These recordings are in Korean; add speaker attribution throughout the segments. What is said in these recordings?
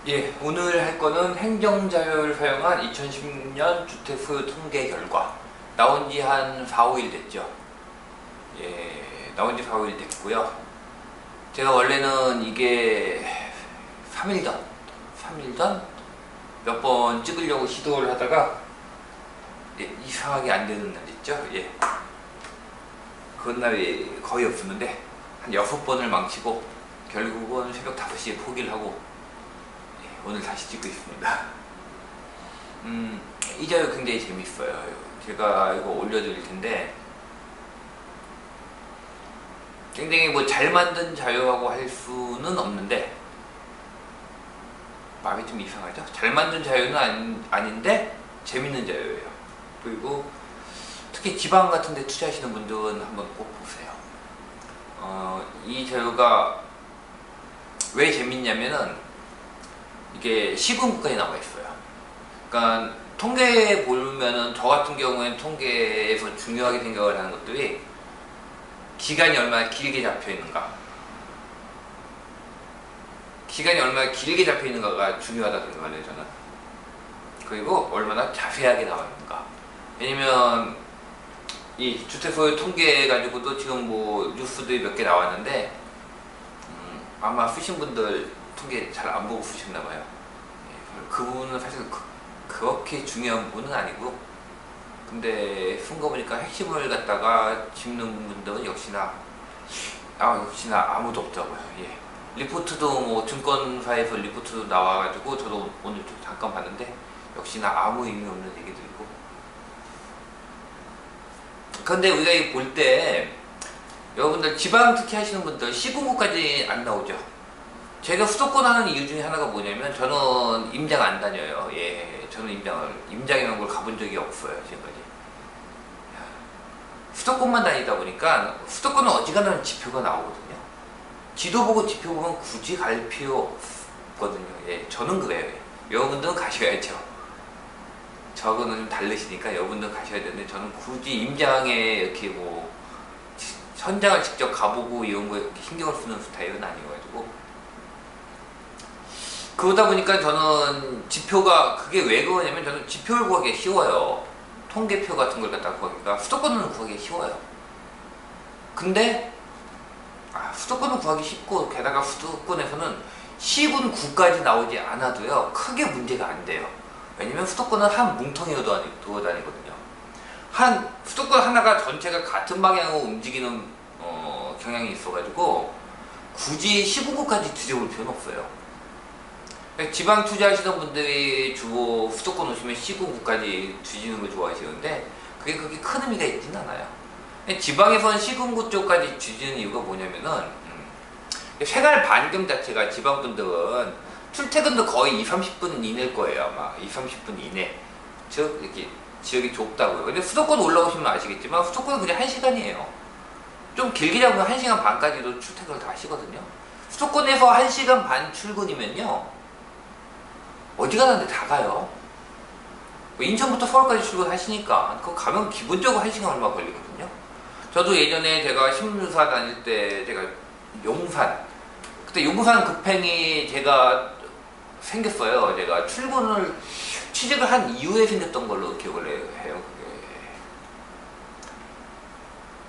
Speaker 1: 예, 오늘 할 거는 행정자료를 사용한 2010년 주택 소유 통계 결과. 나온 지 한 4, 5일 됐죠. 예, 나온 지 4, 5일 됐고요. 제가 원래는 이게 3일 전 몇 번 찍으려고 시도를 하다가 이상하게 안 되는 날 있죠. 예. 그런 날이 거의 없었는데 한 6번을 망치고 결국은 새벽 5시에 포기를 하고 오늘 다시 찍고 있습니다. 이 자료 굉장히 재밌어요. 제가 이거 올려드릴 텐데 굉장히 뭐 잘 만든 자료라고 할 수는 없는데 마음이 좀 이상하죠? 잘 만든 자료는 아닌데 재밌는 자료예요. 그리고 특히 지방 같은 데 투자하시는 분들은 한번 꼭 보세요. 이 자료가 왜 재밌냐면은 이게 시군구까지 나와 있어요. 그러니까 통계에 보면은 저 같은 경우에는 통계에서 중요하게 생각을 하는 것들이 기간이 얼마나 길게 잡혀 있는가, 기간이 얼마나 길게 잡혀 있는가가 중요하다고 생각을 해요, 저는. 그리고 얼마나 자세하게 나와 있는가. 왜냐면 이 주택 소유 통계 가지고도 지금 뭐 뉴스들이 몇 개 나왔는데 아마 쓰신 분들 통계 잘 안 보고 쓰셨나봐요. 그 부분은 사실 그렇게 중요한 부분은 아니고, 근데 쓴 거 보니까 핵심을 갖다가 짚는 분들은 역시나 아무도 없더라고요. 예. 리포트도 뭐 증권사에서 리포트도 나와가지고 저도 오늘 좀 잠깐 봤는데 역시나 아무 의미 없는 얘기들이고. 근데 우리가 이 볼 때 여러분들 지방 특히 하시는 분들 시군구까지 안 나오죠. 제가 수도권 하는 이유 중에 하나가 뭐냐면 저는 임장 안 다녀요. 예, 저는 임장이라는 걸 가본 적이 없어요, 지금까지. 수도권만 다니다 보니까 수도권은 어지간하면 지표가 나오거든요. 지도 보고 지표 보면 굳이 갈 필요 없거든요. 예, 저는 그래요. 여러분들은 가셔야죠. 저거는 좀 다르시니까 여러분들은 가셔야 되는데 저는 굳이 임장에 이렇게 뭐 현장을 직접 가보고 이런 거에 신경을 쓰는 스타일은 아니어가지고, 그러다 보니까 저는 지표가, 그게 왜 그러냐면 저는 지표를 구하기 쉬워요. 통계표 같은 걸 갖다 구하기가. 수도권은 구하기 쉬워요. 근데 수도권은 구하기 쉽고, 게다가 수도권에서는 시군구까지 나오지 않아도요 크게 문제가 안 돼요. 왜냐면 수도권은 한 뭉텅이로 두어 다니거든요. 수도권 하나가 전체가 같은 방향으로 움직이는 경향이 있어가지고 굳이 시군구까지 뒤져볼 필요는 없어요. 지방 투자하시는 분들이 주로 수도권 오시면 시군구까지 뒤지는 걸 좋아하시는데 그게 그렇게 큰 의미가 있진 않아요. 지방에서는 시군구 쪽까지 뒤지는 이유가 뭐냐면은 생활 반경 자체가 지방분들은 출퇴근도 거의 2~30분 이내일 거예요. 아마 2~30분 이내. 즉 이렇게 지역이 좁다고요. 근데 수도권 올라오시면 아시겠지만 수도권은 그냥 1시간이에요. 좀 길게 잡으면 1시간 반까지도 출퇴근을 다 하시거든요. 수도권에서 1시간 반 출근이면요 어지간한 데 다 가요. 인천부터 서울까지 출근하시니까 그거 가면 기본적으로 1시간 얼마 걸리거든요. 저도 예전에 제가 신문사 다닐 때 제가 용산, 그때 용산 급행이 제가 생겼어요. 제가 취직을 한 이후에 생겼던 걸로 기억을 해요.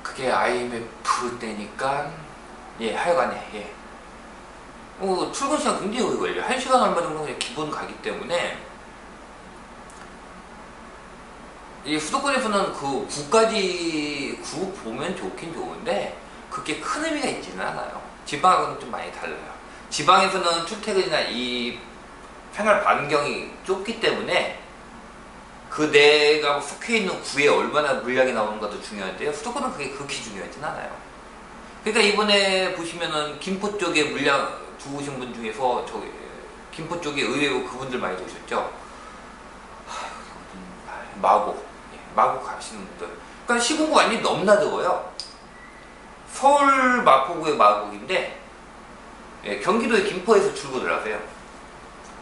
Speaker 1: 그게 IMF 때니까, 예, 하여간에, 예. 출근 시간 굉장히 오래 걸려요. 1시간 얼마 정도 그냥 기본 가기 때문에, 이 수도권에서는 그 구 보면 좋긴 좋은데, 그게 큰 의미가 있지는 않아요. 지방하고는 좀 많이 달라요. 지방에서는 출퇴근이나 이 생활 반경이 좁기 때문에 그 내가 속해 있는 구에 얼마나 물량이 나오는가도 중요한데요. 수도권은 그게 그렇게 중요하진 않아요. 그러니까 이번에 보시면은 김포 쪽에 물량 두으신 분 중에서 저기 김포 쪽에 의외로 그분들 많이 오셨죠. 마곡 가시는 분들. 그러니까 시군구 완전히 넘나들어요. 서울 마포구의 마곡인데 경기도의 김포에서 출근을 하세요.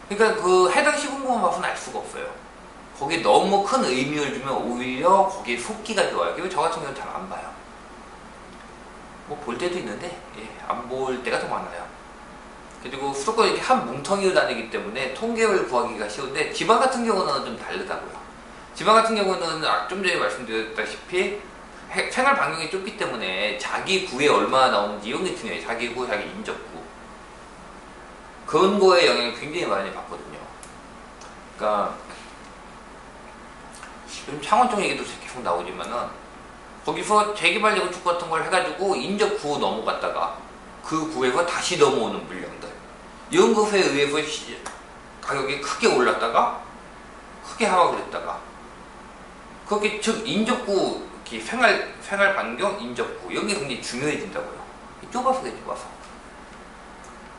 Speaker 1: 그러니까 그 해당 시군구만 봐서는 알 수가 없어요. 거기에 너무 큰 의미를 주면 오히려 거기에 속기가 좋아요. 그리고 저 같은 경우는 잘 안 봐요. 뭐 볼 때도 있는데 안 볼 때가 더 많아요. 그리고 수도권이 이렇게 한 뭉텅이로 다니기 때문에 통계를 구하기가 쉬운데 지방 같은 경우는 좀 다르다고요. 지방 같은 경우는 좀 전에 말씀드렸다시피 생활 반경이 좁기 때문에 자기 구에 얼마나 나오는지 이런 게 중요해요. 자기 구, 자기 인접구. 그런 거에 영향을 굉장히 많이 받거든요. 그러니까 요즘 창원 쪽 얘기도 계속 나오지만은 거기서 재개발 재건축 같은 걸 해가지고 인접구 넘어갔다가 그 구에서 다시 넘어오는 물량들 이런 것에 의해서 가격이 크게 올랐다가 크게 하락을 했다가 그렇게 즉 인접구 생활 반경 인접구 이런 게 굉장히 중요해진다고요. 좁아서 그래 좁아서.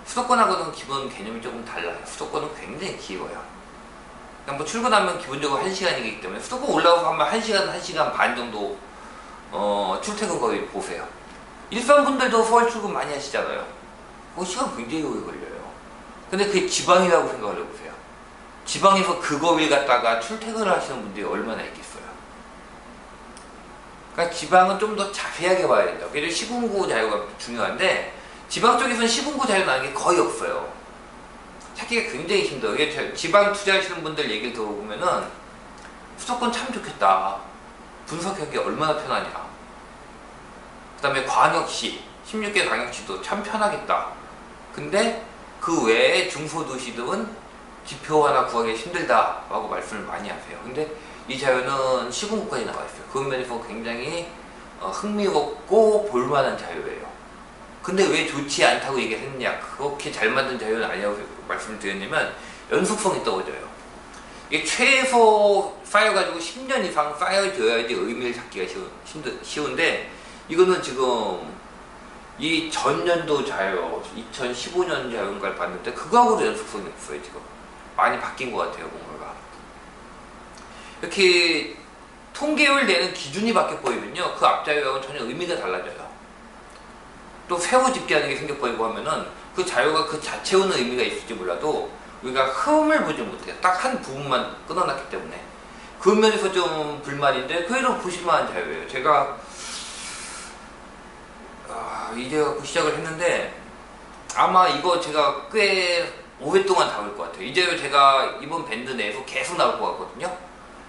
Speaker 1: 수도권하고는 기본 개념이 조금 달라요. 수도권은 굉장히 길어요. 그냥 뭐 출근하면 기본적으로 1시간이기 때문에 수도권 올라가서 하면 1시간, 1시간 반 정도 출퇴근 거리 보세요. 일산 분들도 서울 출근 많이 하시잖아요. 그거 시간 굉장히 오래 걸려요. 근데 그게 지방이라고 생각을 해보세요. 지방에서 그 거리를 갖다가 출퇴근을 하시는 분들이 얼마나 있겠어요. 그러니까 지방은 좀 더 자세하게 봐야 된다. 그래서 시군구 자유가 중요한데 지방 쪽에서는 시군구 자유 나는 게 거의 없어요. 찾기가 굉장히 힘들어요. 이게 지방 투자하시는 분들 얘기를 들어보면은 수도권 참 좋겠다. 분석하기 얼마나 편하냐. 그 다음에 광역시, 16개 광역시도 참 편하겠다. 근데 그 외에 중소도시들은 지표 하나 구하기 힘들다라고 말씀을 많이 하세요. 근데 이 자유는 시군구까지 나와 있어요. 그 면에서 굉장히 흥미롭고 볼만한 자유예요. 근데 왜 좋지 않다고 얘기했느냐, 그렇게 잘 만든 자유는 아니라고 말씀을 드렸냐면 연속성이 떨어져요. 이게 최소 쌓여가지고 10년 이상 쌓여져야지 의미를 찾기가 쉬운데 이거는 지금 이 전년도 자유 2015년 자유인가를 봤는데 그거하고도 연속성이 없어요. 지금 많이 바뀐 것 같아요. 뭔가가 이렇게 통계율 내는 기준이 바뀌어버리면요 그 앞자유하고는 전혀 의미가 달라져요. 또 새로 집계하는 게 생겨버리고 하면은 그 자유가 그 자체로는 의미가 있을지 몰라도 우리가 흐름을 보지 못해요. 딱 한 부분만 끊어놨기 때문에 그 면에서 좀 불만인데 그래도 보실만한 자유예요. 제가 이제 시작을 했는데 아마 이거 제가 꽤 오랫동안 다룰 것 같아요. 이제 제가 이번 밴드 내에서 계속 나올 것 같거든요.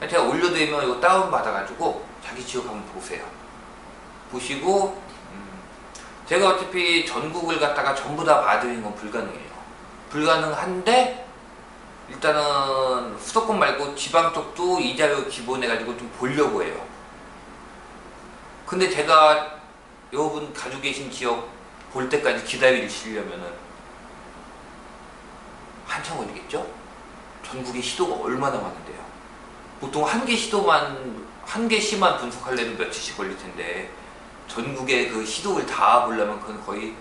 Speaker 1: 제가 올려드리면 이거 다운받아가지고 자기 지역 한번 보세요. 보시고 제가 어차피 전국을 갖다가 전부 다 봐드리는 건 불가능해요. 불가능한데 일단은 수도권 말고 지방 쪽도 이 자료 기본해가지고 좀 보려고 해요. 근데 제가 여러분 가지고 계신 지역 볼 때까지 기다리시려면은 한참 걸리겠죠? 전국의 시도가 얼마나 많은데요. 보통 한 개 시만 분석하려면 며칠씩 걸릴 텐데 전국의 그 시도를 다 보려면 그건 거의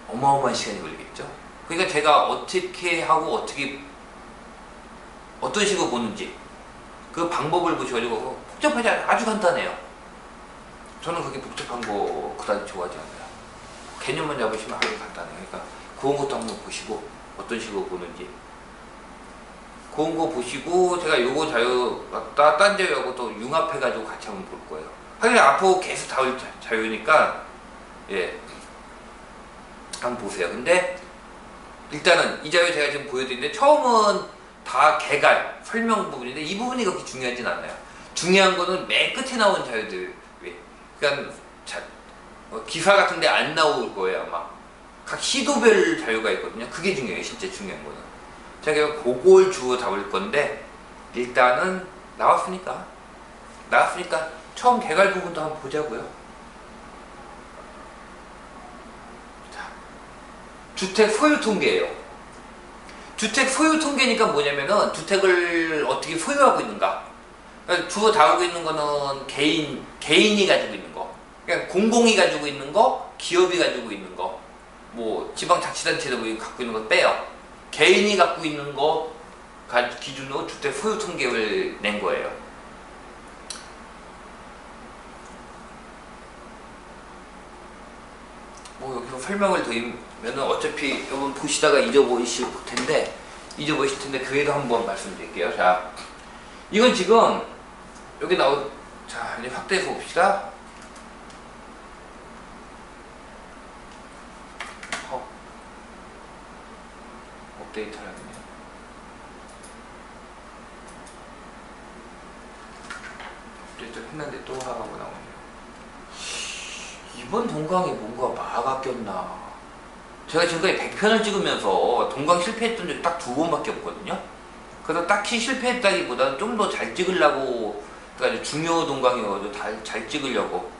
Speaker 1: 어마어마한 시간이 걸리겠죠. 그러니까 제가 어떻게 하고 어떤 식으로 보는지 그 방법을 보셔가지고 복잡하지 않아요. 아주 간단해요. 저는 그렇게 복잡한 거 그다지 좋아하지 않아요. 개념만 잡으시면 아주 간단해요. 그러니까 그런 것도 한번 보시고 어떤 식으로 보는지 그런 거 보시고 제가 요거 자유 갖다 딴 자유하고 또 융합해가지고 같이 한번 볼 거예요. 하긴 앞으로 계속 다룰 자유니까 예 한번 보세요. 근데 일단은 이 자유 제가 지금 보여드리는데 처음은 다 개괄 설명 부분인데 이 부분이 그렇게 중요하진 않아요. 중요한 거는 맨 끝에 나온 자유들, 그러니까 기사 같은데 안 나올 거예요. 아마 각 시도별 자유가 있거든요. 그게 중요해요. 진짜 중요한 거는 제가 그걸 주워 잡을 건데 일단은 나왔으니까 처음 개괄 부분도 한번 보자고요. 자, 주택 소유 통계예요. 주택 소유 통계니까 뭐냐면은 주택을 어떻게 소유하고 있는가. 그러니까 주로 다루고 있는 거는 개인이 가지고 있는 거, 그러니까 공공이 가지고 있는 거, 기업이 가지고 있는 거, 뭐 지방자치단체도 갖고 있는 거 빼요. 개인이 갖고 있는 거 기준으로 주택 소유 통계를 낸 거예요. 뭐 여기서 설명을 드리면 어차피 여러분 보시다가 잊어버리실 텐데 그래도 한번 말씀드릴게요. 자, 이건 지금 여기 자 이제 확대해서 봅시다. 업데이트를 하네요. 업데이트를 했는데 또 하라고 나오네요. 이번 동강에 뭔가 마가 꼈나. 제가 지금까지 100편을 찍으면서 동강 실패했던 적이 딱 2번밖에 없거든요. 그래서 딱히 실패했다기보다는 좀 더 잘 찍으려고, 그러니까 중요 동강이어도 잘 찍으려고.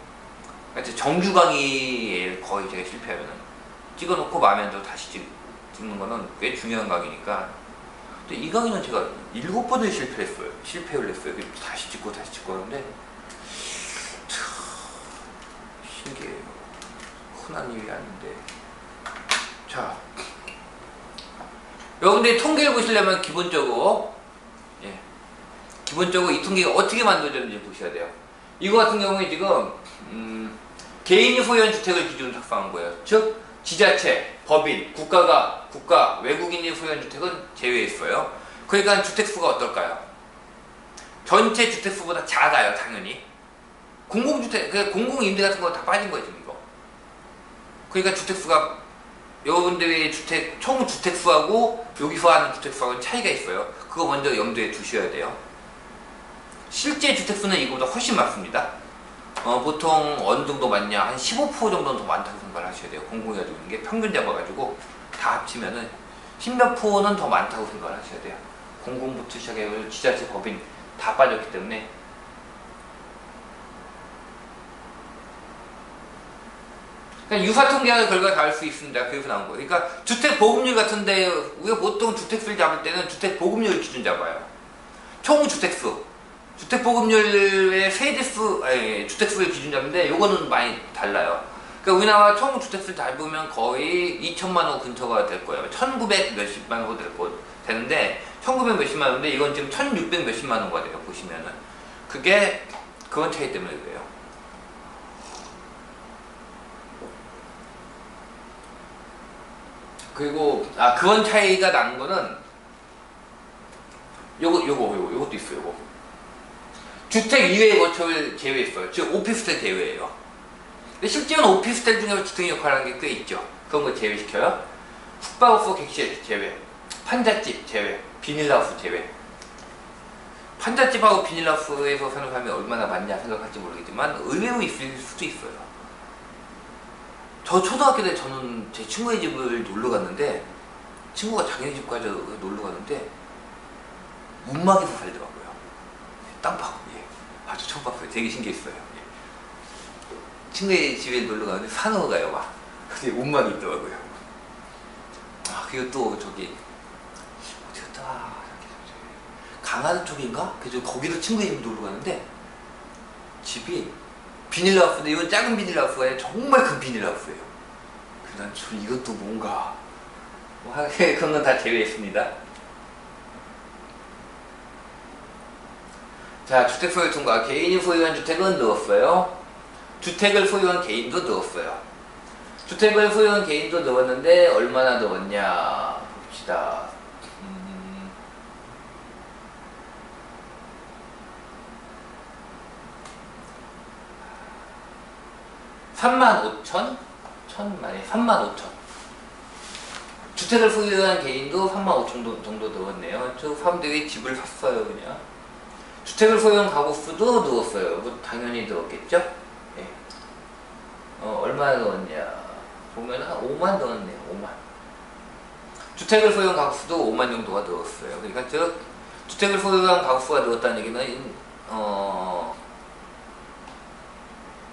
Speaker 1: 그러니까 정규 강의에 거의 제가 실패하면은 찍어놓고 마음에 안 들어 다시 찍는 거는 꽤 중요한 강의니까. 근데 이 강의는 제가 7번을 실패를 했어요. 다시 찍고 하는데 참 신기해요. 흔한 일이 아닌데. 자, 여러분들이 통계를 보시려면 기본적으로 이 통계가 어떻게 만들어졌는지 보셔야 돼요. 이거 같은 경우에 지금 개인이 소유한 주택을 기준으로 작성한 거예요. 즉 지자체, 법인, 국가, 외국인이 소유한 주택은 제외했어요. 그러니까 주택수가 어떨까요? 전체 주택수보다 작아요, 당연히. 공공주택, 공공임대 같은 거 다 빠진 거예요, 지금 이거. 그러니까 주택수가 여러분들의 총 주택수하고 여기서 하는 주택수하고는 차이가 있어요. 그거 먼저 염두에 두셔야 돼요. 실제 주택수는 이거보다 훨씬 많습니다. 보통 어느 정도 많냐, 한 15% 정도는 더 많다고 생각을 하셔야 돼요. 공공이 가지고 있는 게 평균 잡아가지고 다 합치면은 10몇 %는 더 많다고 생각을 하셔야 돼요. 공공부터 시작해서 지자체, 법인 다 빠졌기 때문에. 그러니까 유사통계학의 결과가 다를 수 있습니다. 그래서 나온 거예요. 그러니까 주택 보급률 같은데 우리가 보통 주택수를 잡을 때는 주택 보급률 기준 잡아요. 총 주택수, 주택 보급률의 세대수, 주택수를 기준 잡는데 요거는 많이 달라요. 그러니까 우리나라 총 주택수를 잡으면 거의 2천만 호 근처가 될 거예요. 1900 몇십만 호 되는데 1900 몇십만 호인데 이건 지금 1600 몇십만 호가 돼요. 보시면은 그게 그런 차이 때문에 그래요. 그리고 그런 차이가 난 거는 요것도 있어요. 요거 주택 이외의 거처를 제외했어요. 즉 오피스텔 제외예요. 근데 실제로는 오피스텔 중에서 주택 역할을 하는 게 꽤 있죠. 그런 거 제외시켜요. 숙박업소 객실 제외, 판잣집 제외, 비닐하우스 제외. 판잣집하고 비닐하우스에서 사는 사람이 얼마나 많냐 생각할지 모르겠지만 의외로 있을 수도 있어요. 저 초등학교 때 저는 제 친구의 집을 놀러 갔는데, 친구가 자기네 집까지 놀러 갔는데 움막에서 살더라고요. 땅파고. 아주 처음 봤어요. 되게 신기했어요. 친구의 집에 놀러 가는데 산으로 가요, 막. 근데 움막이 있더라고요. 그리고 또 저기 어디였다, 강화도 쪽인가? 그래서 거기도 친구의 집에 놀러 가는데 집이 비닐하우스인데 이건 작은 비닐하우스가 아니라 정말 큰 비닐하우스예요. 그래서 난 이것도 뭔가 그런 건 다 제외했습니다. 자, 주택 소유 통과. 개인이 소유한 주택은 넣었어요. 주택을 소유한 개인도 넣었어요. 주택을 소유한 개인도 넣었는데 얼마나 넣었냐 봅시다. 35,000? 35,000. 주택을 소유한 개인도 35,000 정도 넣었네요. 저 사람들이 집을 샀어요, 그냥. 주택을 소유한 가구수도 넣었어요. 뭐 당연히 넣었겠죠? 예. 얼마나 넣었냐 보면 한 5만 넣었네요. 5만. 주택을 소유한 가구수도 5만 정도가 넣었어요. 그러니까 주택을 소유한 가구수가 넣었다는 얘기는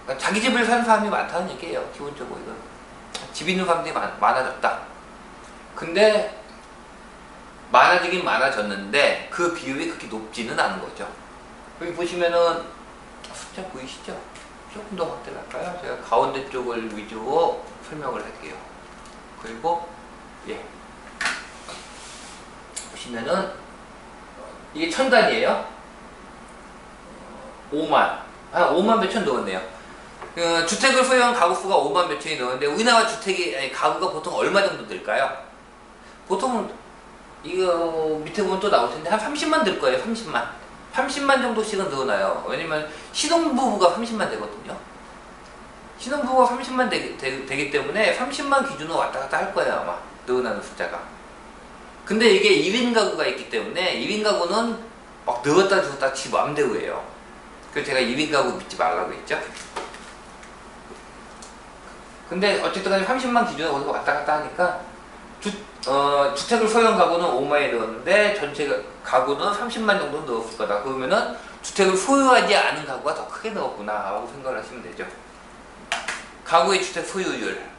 Speaker 1: 그러니까 자기 집을 사는 사람이 많다는 얘기예요. 기본적으로 이건 집 있는 사람들이 많아졌다. 근데 많아지긴 많아졌는데 그 비율이 그렇게 높지는 않은 거죠. 여기 보시면은 숫자 보이시죠? 조금 더 확대를 할까요? 제가 가운데 쪽을 위주로 설명을 할게요. 그리고 보시면은 이게 1000단위예요. 5만. 5만 몇천 넣었네요. 주택을 소유한 가구수가 5만 몇천이 넣었는데 우리나라 가구가 보통 얼마 정도 들까요? 보통 이거 밑에 보면 또 나올 텐데 한 30만 들 거예요. 30만 정도씩은 넣어놔요. 왜냐면 신혼부부가 30만 되거든요. 신혼부부가 30만 되기 때문에 30만 기준으로 왔다 갔다 할 거예요, 아마. 넣어놔는 숫자가. 근데 이게 1인 가구가 있기 때문에 1인 가구는 막 넣었다 줬다 지 마음대로 해요. 그래서 제가 1인 가구 믿지 말라고 했죠. 근데 어쨌든 간에 30만 기준에 어디서 왔다 갔다 하니까 주택을 소유한 가구는 5만에 넣었는데 전체 가구는 30만 정도 넣었을 거다. 그러면은 주택을 소유하지 않은 가구가 더 크게 넣었구나 라고 생각을 하시면 되죠. 가구의 주택 소유율.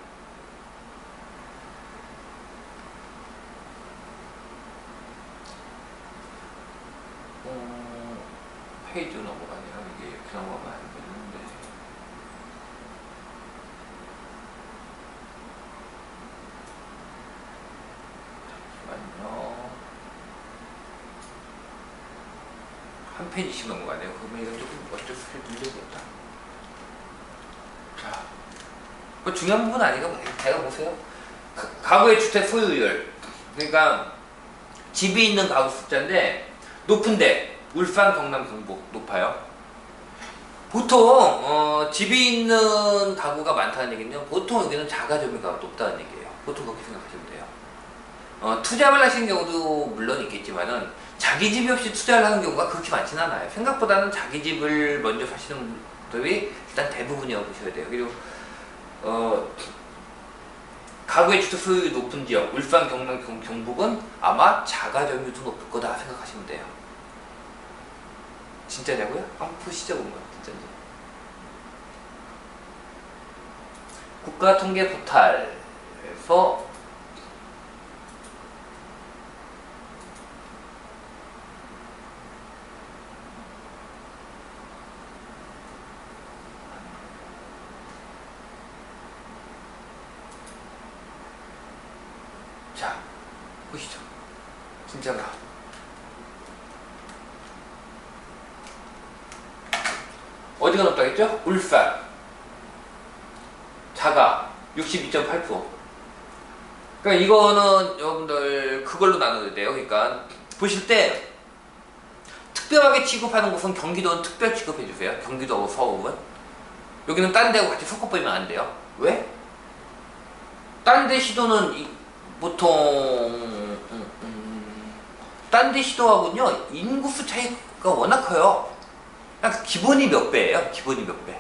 Speaker 1: 페이지 넘어가네요. 이게 이렇게 넘어가면 안 되는데. 잠시만요. 한 페이지씩 넘어가네요. 그러면 이건 조금 어쩔 수 없이 눌려야겠다. 자, 뭐 중요한 부분 아니고 제가 보세요. 가구의 주택 소유율. 그러니까 집이 있는 가구 숫자인데 높은데 울산, 경남, 경북 높아요. 보통 집이 있는 가구가 많다는 얘기는요. 보통 여기는 자가점유가 높다는 얘기예요. 보통 그렇게 생각하시면 돼요. 투자를 하시는 경우도 물론 있겠지만은 자기 집이 없이 투자를 하는 경우가 그렇게 많지는 않아요. 생각보다는 자기 집을 먼저 사시는 분들이 일단 대부분이라고 보셔야 돼요. 그리고 가구의 주택 소유율이 높은 지역, 울산, 경남, 경북은 아마 자가점유도 높을 거다 생각하시면 돼요. 진짜냐고요? 한번 보시죠, 보면. 진짜인지. 국가통계포탈에서 자, 보시죠. 진짜가. 어디가 높다겠죠? 울산. 자가 62.8%. 그러니까 이거는 여러분들 그걸로 나눠야 돼요. 그러니까 보실 때 특별하게 취급하는 곳은 경기도는 특별 취급해 주세요. 경기도하고 서울은. 여기는 딴 데하고 같이 섞어버리면 안 돼요. 왜? 딴 데 시도는 보통 딴 데 시도하고는요 인구수 차이가 워낙 커요. 기본이 몇 배예요. 기본이 몇 배.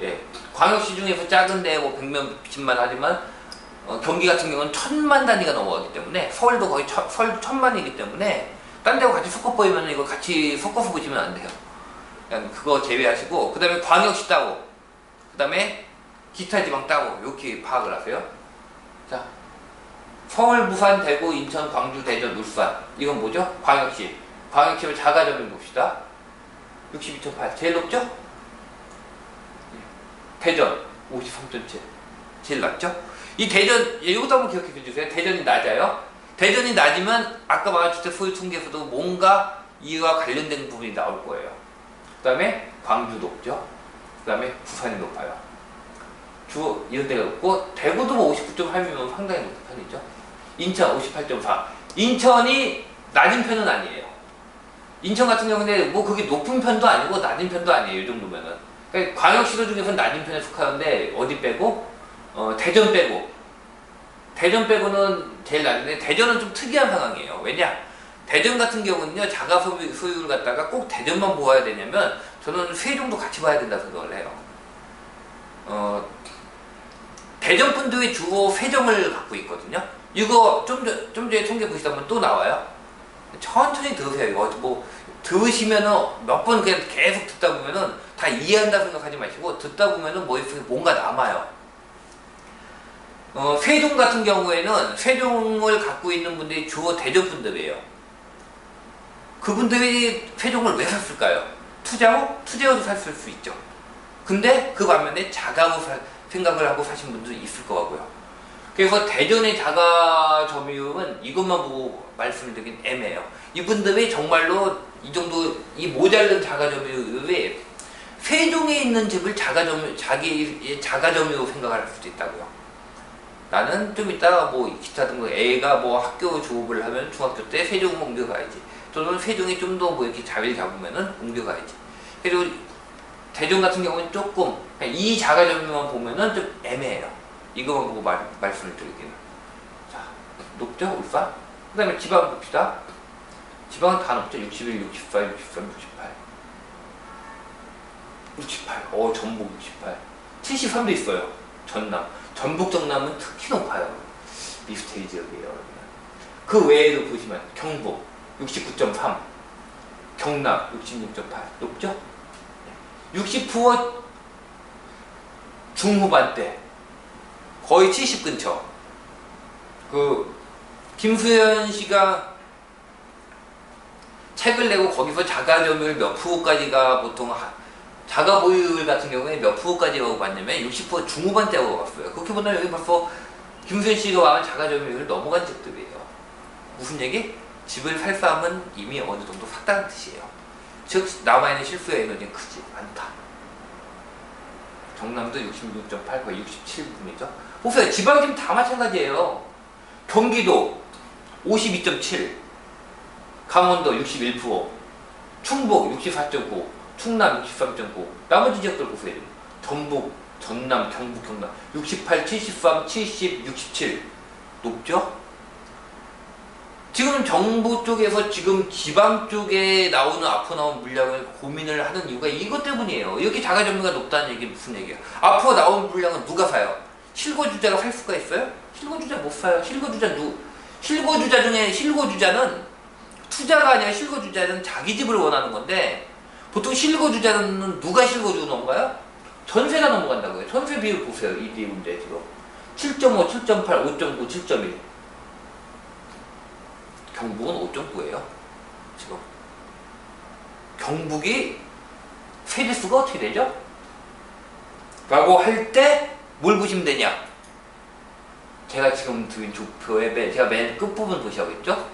Speaker 1: 예. 광역시 중에서 작은데 뭐 100만, 10만 하지만 경기 같은 경우는 1000만 단위가 넘어가기 때문에 서울도 거의 서울도 1000만이기 때문에 딴 데하고 같이 섞어 보이면 이거 같이 섞어서 보시면 안 돼요. 그냥 그거 제외하시고 그 다음에 광역시 따고 그 다음에 기타 지방 따고 이렇게 파악을 하세요. 자, 서울, 부산, 대구, 인천, 광주, 대전, 울산 이건 뭐죠? 광역시. 광역시를 자가점유 봅시다. 62.8 제일 높죠? 대전 53.7 제일 낮죠? 이 대전 이것도 한번 기억해 주세요. 대전이 낮아요. 대전이 낮으면 아까 말한 주택 소유 통계에서도 뭔가 이와 관련된 부분이 나올 거예요. 그 다음에 광주 높죠? 그 다음에 부산이 높아요. 주 이런 데가 높고 대구도 뭐 59.8이면 상당히 높은 편이죠. 인천 58.4 인천이 낮은 편은 아니에요. 인천 같은 경우는 뭐 그게 높은 편도 아니고 낮은 편도 아니에요. 이 정도면은. 그러니까 광역시도 중에서는 낮은 편에 속하는데 어디 빼고? 대전 빼고. 대전 빼고는 제일 낮은데 대전은 좀 특이한 상황이에요. 왜냐? 대전 같은 경우는요 자가 소유를 갖다가 꼭 대전만 보아야 되냐면 저는 세종도 같이 봐야 된다고 생각을 해요. 대전 분들이 주로 세종을 갖고 있거든요. 이거 좀 전에 통계 보시다 보면 또 나와요. 천천히 들으세요. 이거 뭐 들으시면은 몇 번 그냥 계속 듣다 보면은 다 이해한다 생각하지 마시고 듣다 보면은 머릿속에 뭔가 남아요. 세종 같은 경우에는 세종을 갖고 있는 분들이 주로 대전 분들이에요. 그분들이 세종을 왜 샀을까요? 투자로 샀을 수 있죠. 근데 그 반면에 자가로 생각을 하고 사신 분도 있을 것 같고요. 그래서 대전의 자가 점유율은 이것만 보고 말씀을 드리긴 애매해요. 이분들이 정말로 이 정도 이 모자른 자가 점유율이 세종에 있는 집을 자기의 자가 점유로 생각할 수도 있다고요. 나는 좀 이따 뭐 기타 등등 애가 뭐 학교 졸업을 하면 중학교 때 세종 옮겨가야지. 또는 세종이 좀 더 뭐 이렇게 자리를 잡으면은 옮겨가야지. 그리고 대전 같은 경우는 조금 이 자가 점유만 보면은 좀 애매해요. 이거만 보고 말씀을 드리기는. 자, 높죠? 울산? 그 다음에 지방 봅시다. 지방은 다 높죠. 61, 64, 63, 68. 68. 전북 68. 73도 있어요. 전남. 전북, 정남은 특히 높아요. 미스테리 지역이에요. 그 외에도 보시면 경북 69.3, 경남 66.8 높죠? 60% 중후반대, 거의 70 근처. 그 김수현 씨가 책을 내고 거기서 자가 점유율 몇 프로까지가 보통 자가 보유율 같은 경우에 몇 프로까지라고 봤냐면 60% 중후반대라고 봤어요. 그렇게 보면 여기 벌써 김수현 씨가 말한 자가 점유율을 넘어간 집들이에요. 무슨 얘기? 집을 살 사람은 이미 어느 정도 샀다는 뜻이에요. 즉 남아있는 실수의 에너지는 크지 않다. 경남도 66.8, 거의 67분이죠. 보세요. 지방 지금 다 마찬가지예요. 경기도 52.7, 강원도 61%, 충북 64.9, 충남 63.9, 나머지 지역들 보세요. 전북, 전남, 경북, 경남 68, 73, 70, 67 높죠? 지금 정부 쪽에서 지금 지방 쪽에 앞으로 나온 물량을 고민을 하는 이유가 이것 때문이에요. 이렇게 자가 점유가 높다는 얘기 무슨 얘기예요? 앞으로 나온 물량은 누가 사요? 실거주자가 살 수가 있어요? 실거주자 못 사요. 실거주자는 투자가 아니라 실거주자는 자기 집을 원하는 건데, 보통 실거주자는 누가 실거주로 넘어가요? 전세가 넘어간다고요. 전세 비율 보세요. 이 문제 지금 7.5, 7.8, 5.9, 7.1. 경북은 5.9예요. 지금 경북이 세대수가 어떻게 되죠? 라고 할 때 뭘 보시면 되냐? 제가 지금 드린 조표에 제가 맨 끝부분 보셔야겠죠?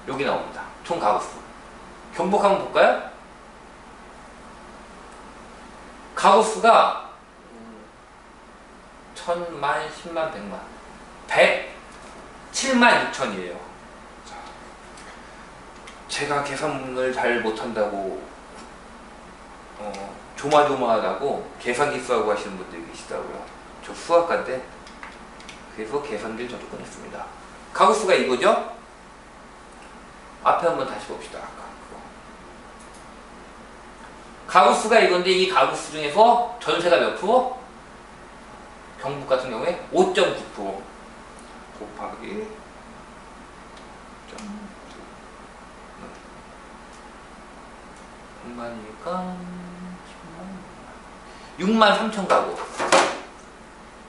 Speaker 1: 여기 나옵니다. 총 가구수. 경북 한번 볼까요? 가구수가 1000만, 10만, 100만 107만 6천이에요. 제가 계산을 잘 못한다고 조마조마하다고 계산기수하고 하시는 분들이 계시더라고요. 저 수학과인데 그래서 계산기를 저도 꺼냈습니다. 가구수가 이거죠? 앞에 한번 다시 봅시다. 가구수가 이건데 이 가구수 중에서 전세가 몇 프로? 경북 같은 경우에 5.9% 곱하기 6만이니까 6만 3천 가구.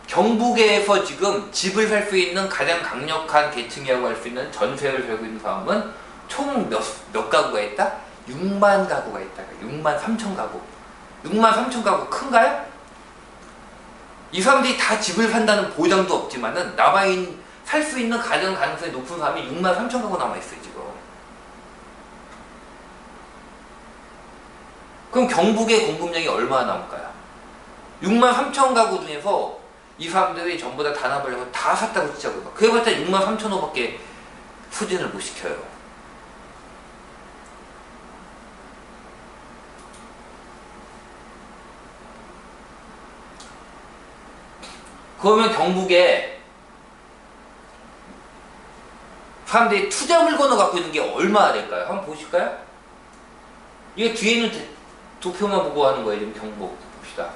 Speaker 1: 경북에서 지금 집을 살 수 있는 가장 강력한 계층이라고 할 수 있는 전세를 살고 있는 사람은 총 몇 가구가 있다? 6만 가구가 있다. 6만 3천 가구. 6만 3천 가구 큰가요? 이 사람들이 다 집을 산다는 보장도 없지만은 살 수 있는 가장 가능성이 높은 사람이 6만 3천 가구 남아있어요 지금. 그럼 경북의 공급량이 얼마나 남을까요? 6만 3천 가구 중에서 이 사람들이 전부 다 단합을 하고 다 샀다고 치자고요. 그래봤자 6만 3천 호밖에 소진을 못 시켜요. 그러면 경북에 사람들이 투자 물건을 갖고 있는 게 얼마나 될까요? 한번 보실까요? 이게 뒤에 있는 도표만 보고 하는 거예요. 지금 경북 봅시다.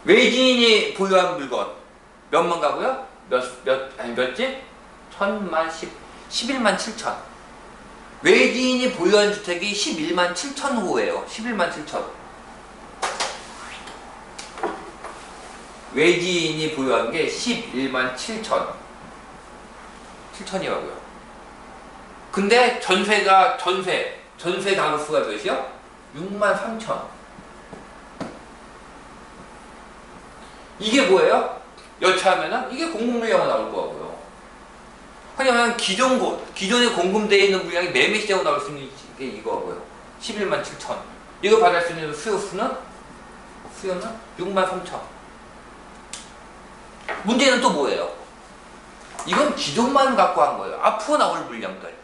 Speaker 1: 외지인이 보유한 물건 몇만 가고요? 몇지? 1000만, 11만 7천. 외지인이 보유한 주택이 11만 7천 호예요. 11만 7천. 외지인이 보유한 게 11만 7천. 7천이라고요. 근데 전세 가구수가 몇이요? 6만 3천. 이게 뭐예요? 여차하면은 이게 공급물량으로 나올 거고요. 왜냐면 기존에 공급되어 있는 물량이 매매 시장으로 나올 수 있는 게 이거고요. 11만 7천. 이거 받을 수 있는 수요는 6만 3천. 문제는 또 뭐예요? 이건 기존만 갖고 한 거예요. 앞으로 나올 물량들.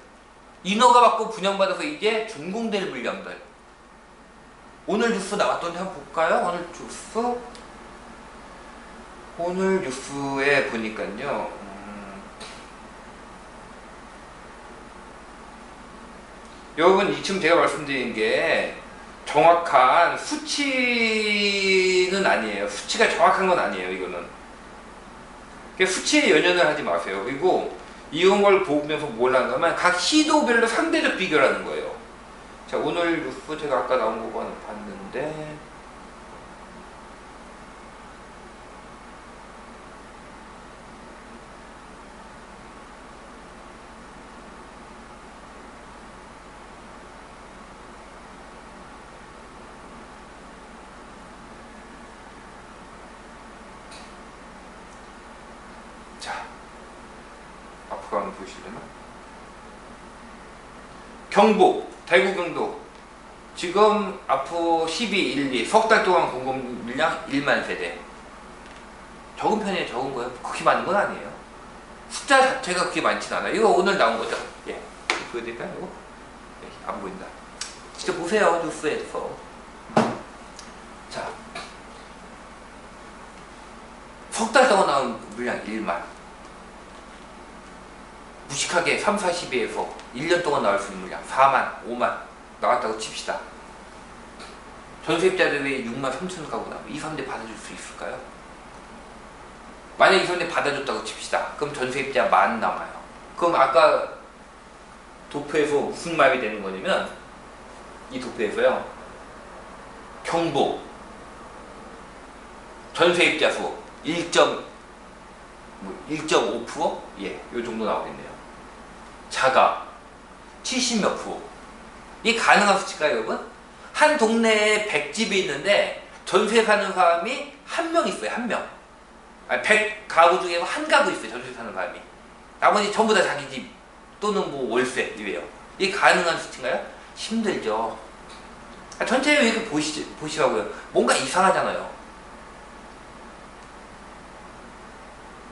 Speaker 1: 인허가 받고 분양받아서 이제 준공될 물량들. 오늘 뉴스 나왔던지 한번 볼까요? 오늘 뉴스 오늘 뉴스에 보니까요. 여러분 지금 제가 말씀드린 게 정확한 수치는 아니에요. 수치가 정확한 건 아니에요. 이거는 수치에 연연을 하지 마세요. 그리고 이런 걸 보면서 뭘 하냐면 각 시도별로 상대적 비교를 하는 거예요. 자, 오늘 뉴스 제가 아까 나온 거 봤는데 자, 앞으로 한번 보시려나? 경북, 대구 경북 지금 앞으로 12, 1, 2 석 달 동안 공급 물량 1만 세대. 적은 편이에요. 적은 거예요. 그렇게 많은 건 아니에요. 숫자 자체가 그렇게 많진 않아요. 이거 오늘 나온 거죠. 예, 보여드릴까요? 이거? 예, 안 보인다. 직접 보세요. 뉴스에서. 자, 석 달 동안 나온 물량 1만. 무식하게 3, 40에서 1년 동안 나올 수 있는 물량 4만, 5만 나왔다고 칩시다. 전세입자들이 6만 3천 가구 나오면 2, 3대 받아줄 수 있을까요? 만약 2, 3대 받아줬다고 칩시다. 그럼 전세입자 10,000 남아요. 그럼 아까 도표에서 무슨 말이 되는 거냐면 이 도표에서요. 경북 전세입자 수 1.5%? 예, 요 정도 나오겠네요. 자가 70몇 %. 이게 가능한 수치일까요, 여러분? 한 동네에 100집이 있는데 전세 사는 사람이 한 명 있어요, 한 명. 아니, 100가구 중에 한 가구 있어요, 전세 사는 사람이. 나머지 전부 다 자기 집 또는 뭐 월세 이래요. 이게 가능한 수치인가요? 힘들죠. 전체를 이렇게 보시라고요. 뭔가 이상하잖아요.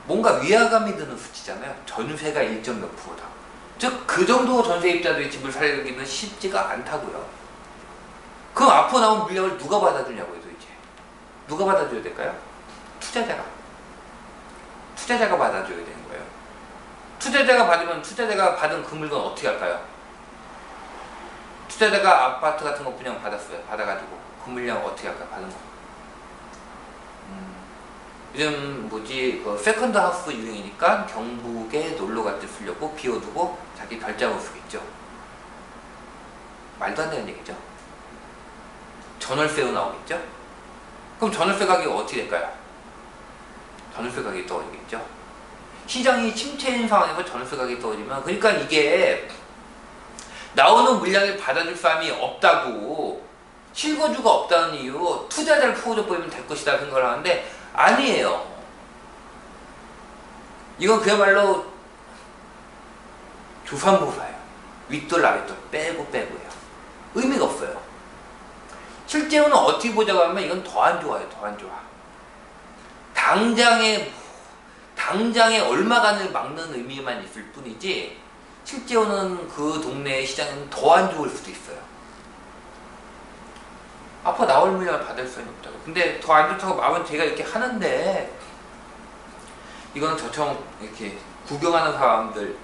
Speaker 1: 뭔가 위화감이 드는 수치잖아요. 전세가 1점 몇 %다. 즉, 그 정도 전세입자들이 집을 살기는 쉽지가 않다고요. 그럼 앞으로 나온 물량을 누가 받아주냐고요, 도대체. 누가 받아줘야 될까요? 투자자가. 투자자가 받아줘야 되는 거예요. 투자자가 받으면 투자자가 받은 그 물건 어떻게 할까요? 투자자가 아파트 같은 거 분양 받았어요. 받아가지고 그 물량 어떻게 할까? 받은 거. 요즘 그 세컨드 하우스 유행이니까 경북에 놀러 갈 때 쓰려고 비워두고 자기 별장으로 쓰겠죠. 말도 안 되는 얘기죠. 전월세로 나오겠죠. 그럼 전월세 가격이 어떻게 될까요? 전월세 가격이 떨어지겠죠. 시장이 침체인 상황에서 전월세 가격이 떨어지면, 그러니까 이게 나오는 물량을 받아줄 사람이 없다고, 실거주가 없다는 이유로 투자자를 풀어줘버리면 될 것이다 생각을 하는데 아니에요. 이건 그야말로 조산모사예요. 윗돌 아랫돌 빼고요. 의미가 없어요. 실제로는 어떻게 보자고 하면 이건 더 안 좋아요. 더 안 좋아. 당장에 얼마간을 막는 의미만 있을 뿐이지 실제로는 그 동네의 시장은 더 안 좋을 수도 있어요. 앞으로 나올 물량을 받을 수는 없다고. 근데 더 안 좋다고 말은 제가 이렇게 하는데, 이거는 저처럼 이렇게 구경하는 사람들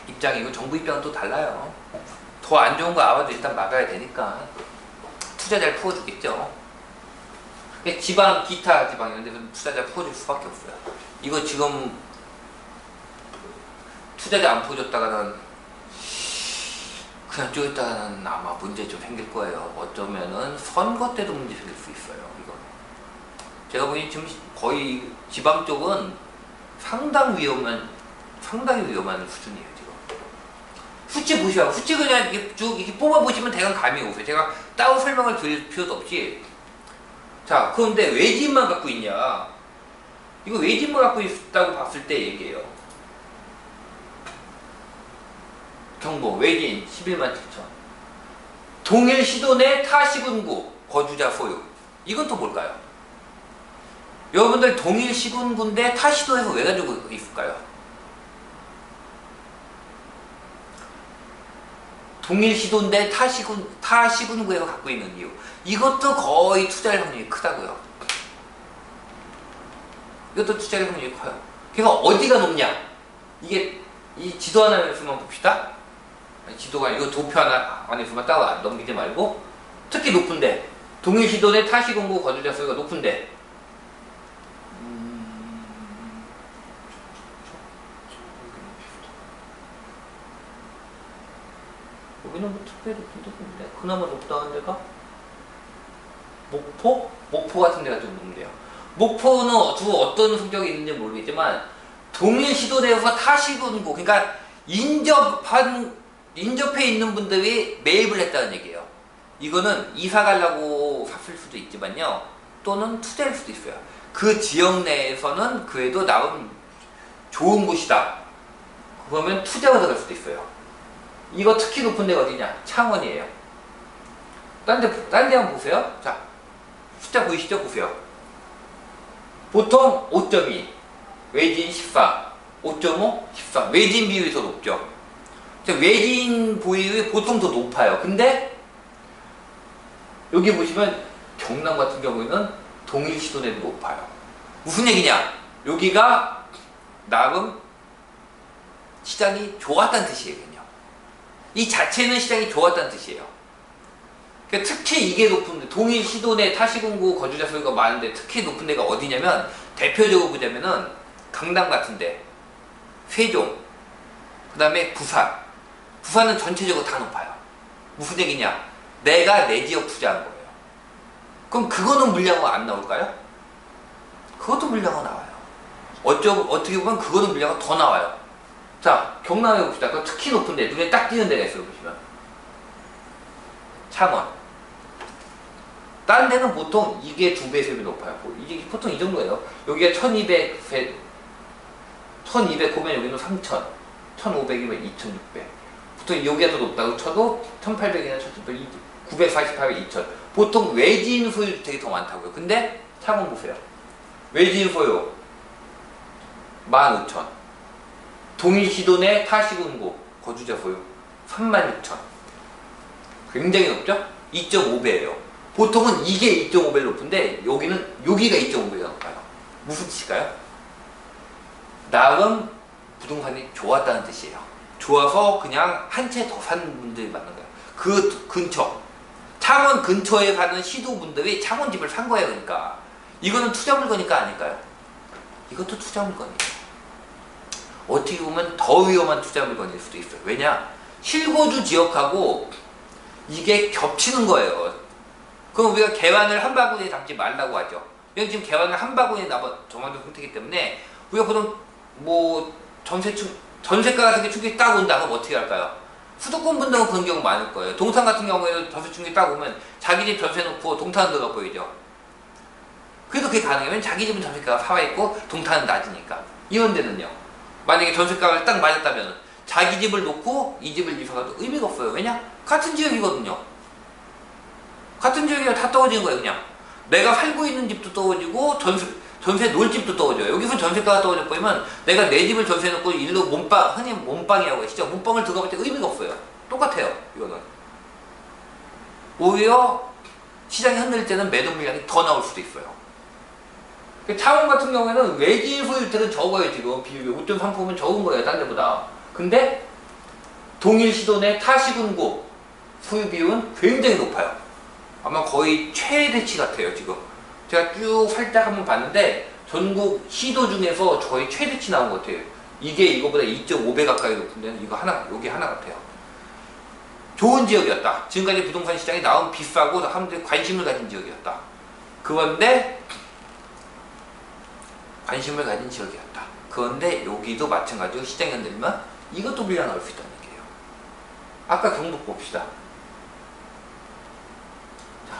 Speaker 1: 입장이고 정부 입장은 또 달라요. 더 안 좋은 거 알아도 일단 막아야 되니까 투자자를 풀어주겠죠. 기타 지방 이런 데서 투자자 풀어줄 수밖에 없어요. 이거 지금 투자자 안 풀어줬다가는 그냥 쪼였다가는 아마 문제 좀 생길 거예요. 어쩌면은 선거 때도 문제 생길 수 있어요. 이거 제가 보니 지금 거의 지방 쪽은 상당히 위험한 수준이에요. 지금 수치 보시라고. 수치 그냥 이렇게 쭉 이렇게 뽑아보시면 대강 감이 오세요. 제가 따로 설명을 드릴 필요도 없이. 자, 그런데 외진만 갖고 있냐? 이거 외진만 갖고 있다고 봤을 때 얘기해요. 경북 외진 11만 7천. 동일 시도 내 타 시군구 거주자 소유. 이건 또 뭘까요? 여러분들 동일 시군구인데 타 시도에서 왜 가지고 있을까요? 동일 시도인데 타 시군구에서 갖고 있는 이유. 이것도 거의 투자할 확률이 크다고요. 이것도 투자할 확률이 커요. 그러니까 어디가 높냐? 이게 이 지도 하나에서만 봅시다. 지도가 이거 도표 하나 안에서만 따로 넘기지 말고 특히 높은데 동일시도 내 타시공고 거주자 수가 높은데 여기는 뭐 특별히 높은데 그나마 높다는 데가 목포 같은 데가 좀 높네요. 목포는 주 어떤 성격이 있는지 모르겠지만 동일시도 내에서 타시군구 그러니까 인접해 있는 분들이 매입을 했다는 얘기예요. 이거는 이사 가려고 샀을 수도 있지만요. 또는 투자일 수도 있어요. 그 지역 내에서는 그래도 나름 좋은 곳이다. 그러면 투자가 들어갈 수도 있어요. 이거 특히 높은 데가 어디냐? 창원이에요. 딴 데 한번 보세요. 자, 숫자 보이시죠? 보세요. 보통 5.2, 외진 14, 5.5, 13. 외진 비율이 더 높죠. 외진 비율이 보통 더 높아요. 근데 여기 보시면 경남 같은 경우에는 동일시도 내도 높아요. 무슨 얘기냐? 여기가 나름 시장이 좋았다는 뜻이에요. 이 자체는 시장이 좋았다는 뜻이에요. 그러니까 특히 이게 높은데 동일시도 내 타시공고 거주자 수가 많은데 특히 높은 데가 어디냐면 대표적으로 보자면은 강남 같은데 세종 그 다음에 부산은 전체적으로 다 높아요. 무슨 얘기냐? 내가 내 지역 투자한 거예요. 그럼 그거는 물량은 안 나올까요? 그것도 물량은 나와요. 어떻게 보면 그거는 물량은 더 나와요. 자, 경남에 봅시다. 그 특히 높은데 눈에 딱 띄는 데가 있어요. 보시면 창원. 다른 데는 보통 이게 2배, 3배 높아요. 이게 보통 이 정도예요. 여기가 1200, 1200 보면 여기는 3000, 1500이면 2600. 보통 여기가 더 높다고 쳐도 1800이나 1700, 948에 2000. 보통 외진 소유주택이 더 많다고요. 근데 창원 보세요. 외진 소유 15,000. 동일시도 내 타시군구 거주자 소유 36,000. 굉장히 높죠? 2.5배예요. 보통은 이게 2.5배 높은데 여기가 2.5배가 높아요. 무슨 뜻일까요? 나름 부동산이 좋았다는 뜻이에요. 좋아서 그냥 한 채 더 산 분들이 많은 거예요. 그 근처 창원 근처에 사는 시도분들이 창원 집을 산 거예요. 그러니까 이거는 투자 물건이니까 아닐까요? 이것도 투자 물건이에요. 어떻게 보면 더 위험한 투자 물건일 수도 있어요. 왜냐? 실거주 지역하고 이게 겹치는 거예요. 그럼 우리가 개환을 한 바구니에 담지 말라고 하죠. 여기 지금 개환을 한 바구니에 남아 정한된 상태이기 때문에 우리가 보통 뭐 전세가 같은 게 충격이 딱 온다 그럼 어떻게 할까요? 수도권 분들은 그런 경우 많을 거예요. 동탄 같은 경우에는 전세 충격이 딱 오면 자기 집 전세 놓고 동탄은 들어가 보이죠. 그래도 그게 가능하면 자기 집은 전세가가 살아있고 동탄은 낮으니까. 이런 데는요. 만약에 전세가를 딱 맞았다면 자기 집을 놓고 이 집을 이사가도 의미가 없어요. 왜냐? 같은 지역이거든요. 같은 지역이라 다 떨어지는 거예요. 그냥 내가 살고 있는 집도 떨어지고 전세 놓을 집도 떨어져요. 여기서 전세가가 떨어져 버리면 내가 내 집을 전세 놓고 일로 흔히 몸빵이라고 하시죠. 몸빵을 들어갈 때 의미가 없어요. 똑같아요. 이거는 오히려 시장이 흔들릴 때는 매도 물량이 더 나올 수도 있어요. 창원 같은 경우에는 외진 소유주택은 적어요. 지금 비율이 5.3%면 적은 거예요. 딴 데보다. 근데 동일시도 내 타시군구 소유 비율은 굉장히 높아요. 아마 거의 최대치 같아요. 지금 제가 쭉 살짝 한번 봤는데 전국 시도 중에서 거의 최대치 나온 것 같아요. 이게 이거보다 2.5배 가까이 높은 데는 여기 하나 같아요. 좋은 지역이었다. 지금까지 부동산 시장이 나온 비싸고 사람들이 관심을 가진 지역이었다. 그런데 관심을 가진 지역이었다. 그런데 여기도 마찬가지로 시장이 흔들리면 이것도 물량 나올 수 있다는 얘기예요. 아까 경북 봅시다.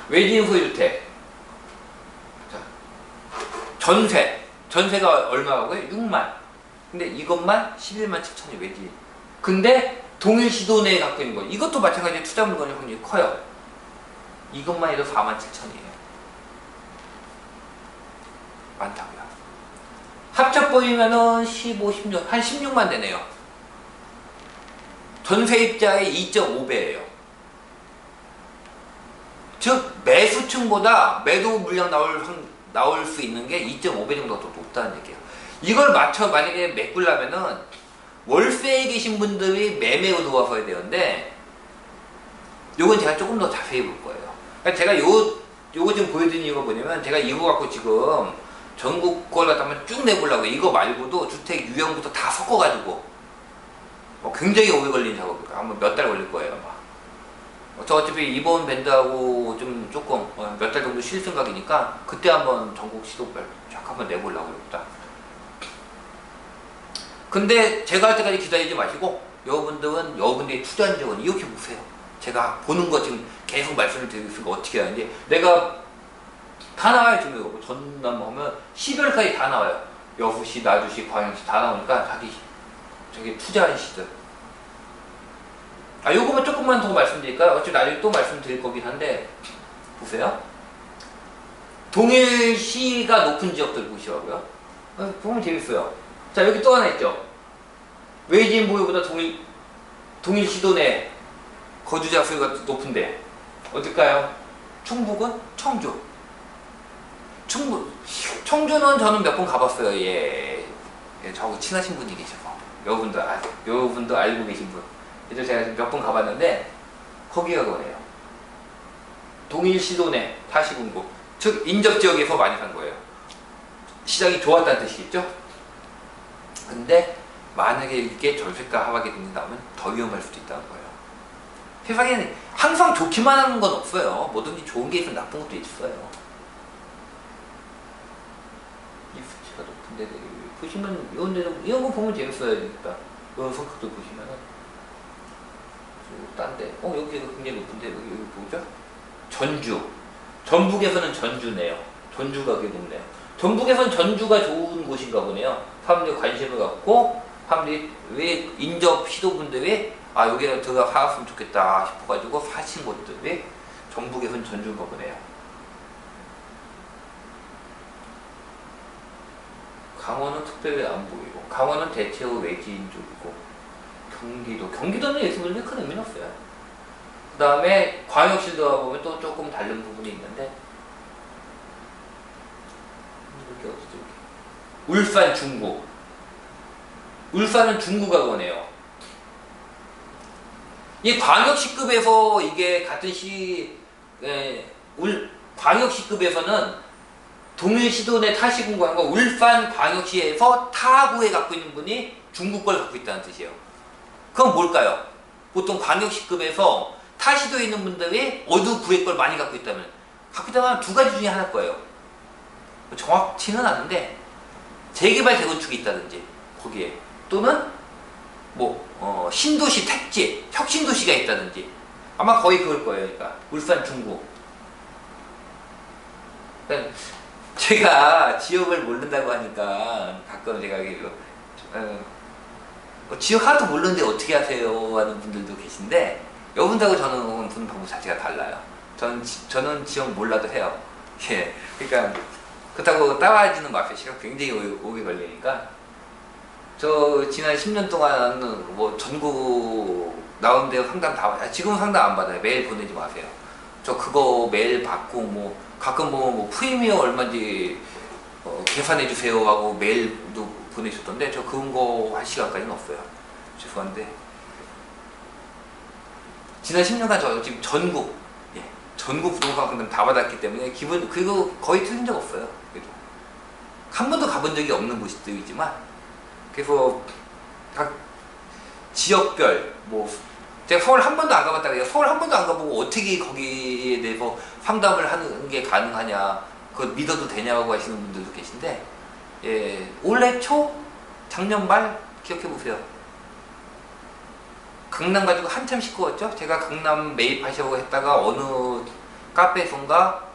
Speaker 1: 외진 소유주택. 전세가 얼마라고요? 6만. 근데 이것만 11만 7천이 외진. 근데 동일시도 내에 갖고 있는 거 이것도 마찬가지로 투자 물건의 확률이 커요. 이것만 해도 4만 7천이에요. 많다고요. 합쳐버리면은 15, 16, 한 16만 되네요. 전세입자의 2.5배예요. 즉 매수층보다 매도 물량 나올 나올 수 있는 게 2.5배 정도가 더 높다는 얘기예요. 이걸 만약에 메꾸려면은 월세에 계신 분들이 매매로 도와서야 되는데, 요건 제가 조금 더 자세히 볼 거예요. 그러니까 제가 요거 지금 보여드린 이유가 뭐냐면, 제가 이거 갖고 지금 전국 걸 갖다 한번 쭉 내보려고, 이거 말고도 주택 유형부터 다 섞어가지고 굉장히 오래 걸린 작업이니까 한번 몇 달 걸릴 거예요 아마. 저 어차피 이번 밴드하고 좀 조금 몇 달 정도 쉴 생각이니까 그때 한번 전국 시도별 쫙 한번 내보려고 합니다. 근데 제가 할 때까지 기다리지 마시고, 여러분들이 투자한 적은 이렇게 보세요. 제가 보는 거 지금 계속 말씀을 드리고 있으니까 어떻게 하는지. 내가 다 나와요. 지금 이거 전남 하면 12월까지 다 나와요. 여수시, 나주시, 광역시 다 나오니까 저기 투자한 시절. 요거만 조금만 더 말씀드릴까요? 어차피 나중에 또 말씀드릴 거긴 한데, 보세요. 동일시가 높은 지역들 보시라고요. 보면 재밌어요. 자, 여기 또 하나 있죠. 외지인 보유보다 동일시도 내 거주자 수가 높은데, 어딜까요? 충북은 청주. 청주는 저는 몇 번 가봤어요. 예, 저하고 친하신 분이 계셔서. 여러분도 알고 계신 분. 그래서 제가 몇 번 가봤는데, 거기가 그거네요. 동일시도 내 타시군구. 즉, 인접지역에서 많이 산 거예요. 시장이 좋았다는 뜻이겠죠? 근데, 만약에 이게 절세가 하락이 된다면 더 위험할 수도 있다는 거예요. 세상에는 항상 좋기만 하는 건 없어요. 뭐든지 좋은 게 있으면 나쁜 것도 있어요. 이 수치가 높은데, 보시면, 이런 거 보면 재밌어요. 그러니까. 이런 성격도 보시면은. 딴데, 여기가 굉장히 높은데, 여기 보죠? 전주. 전북에서는 전주네요. 전주가 그게 높네요. 전북에서는 전주가 좋은 곳인가 보네요. 사람들이 관심을 갖고, 사람들이 왜 시도분들이, 여기에 들어가 살았으면 좋겠다 싶어가지고 사신 곳들이 전북에서는 전주인가 보네요. 강원은 특별히 안 보이고, 강원은 대체로 외지인 쪽이고, 경기도는 예수분들이 큰 의미는 없어요. 그 다음에 광역시도 보면 또 조금 다른 부분이 있는데, 이렇게 어디죠? 울산, 중구. 울산은 중구가 거네요. 이 광역시급에서 이게 같은 광역시급에서는 동일시도 내 타시군구와 울산 광역시에서 타구에 갖고 있는 분이 중구 걸 갖고 있다는 뜻이에요. 그건 뭘까요? 보통 광역시급에서 타시도에 있는 분들이 어느 구의 걸 많이 갖고 있다면 두 가지 중에 하나일 거예요. 정확치는 않은데 재개발 재건축이 있다든지 거기에, 또는 신도시 택지, 혁신도시가 있다든지, 아마 거의 그럴 거예요. 그러니까 울산, 중구. 그러니까 제가 지역을 모른다고 하니까 가끔 제가 지역 하나도 모르는데 어떻게 하세요? 하는 분들도 계신데, 여러분들하고 저는 보는 방법 자체가 달라요. 저는 지역 몰라도 해요. 예. 그러니까 그렇다고 따라하지는 마세요. 시간 굉장히 오래 걸리니까. 저 지난 10년 동안 전국 나온 데 상담 지금은 상담 안 받아요. 메일 보내지 마세요. 저 그거 메일 받고 가끔 보면 프리미엄 얼마인지 계산해 주세요 하고 메일도 보내셨던데, 저 그런 거 할 시간까지는 없어요. 죄송한데. 지난 10년간 저 지금 전국 부동산 상담 다 받았기 때문에 그거 거의 틀린 적 없어요. 그래도 한 번도 가본 적이 없는 곳들이지만, 그래서 각 지역별 제가 서울 한 번도 안 가봤다 그래요. 서울 한 번도 안 가보고 어떻게 거기에 대해서 상담을 하는 게 가능하냐, 그걸 믿어도 되냐고 하시는 분들도 계신데, 올해 초, 작년 말 기억해 보세요. 강남 가지고 한참 시끄러웠죠. 제가 강남 매입하시려고 했다가 어느 카페에선가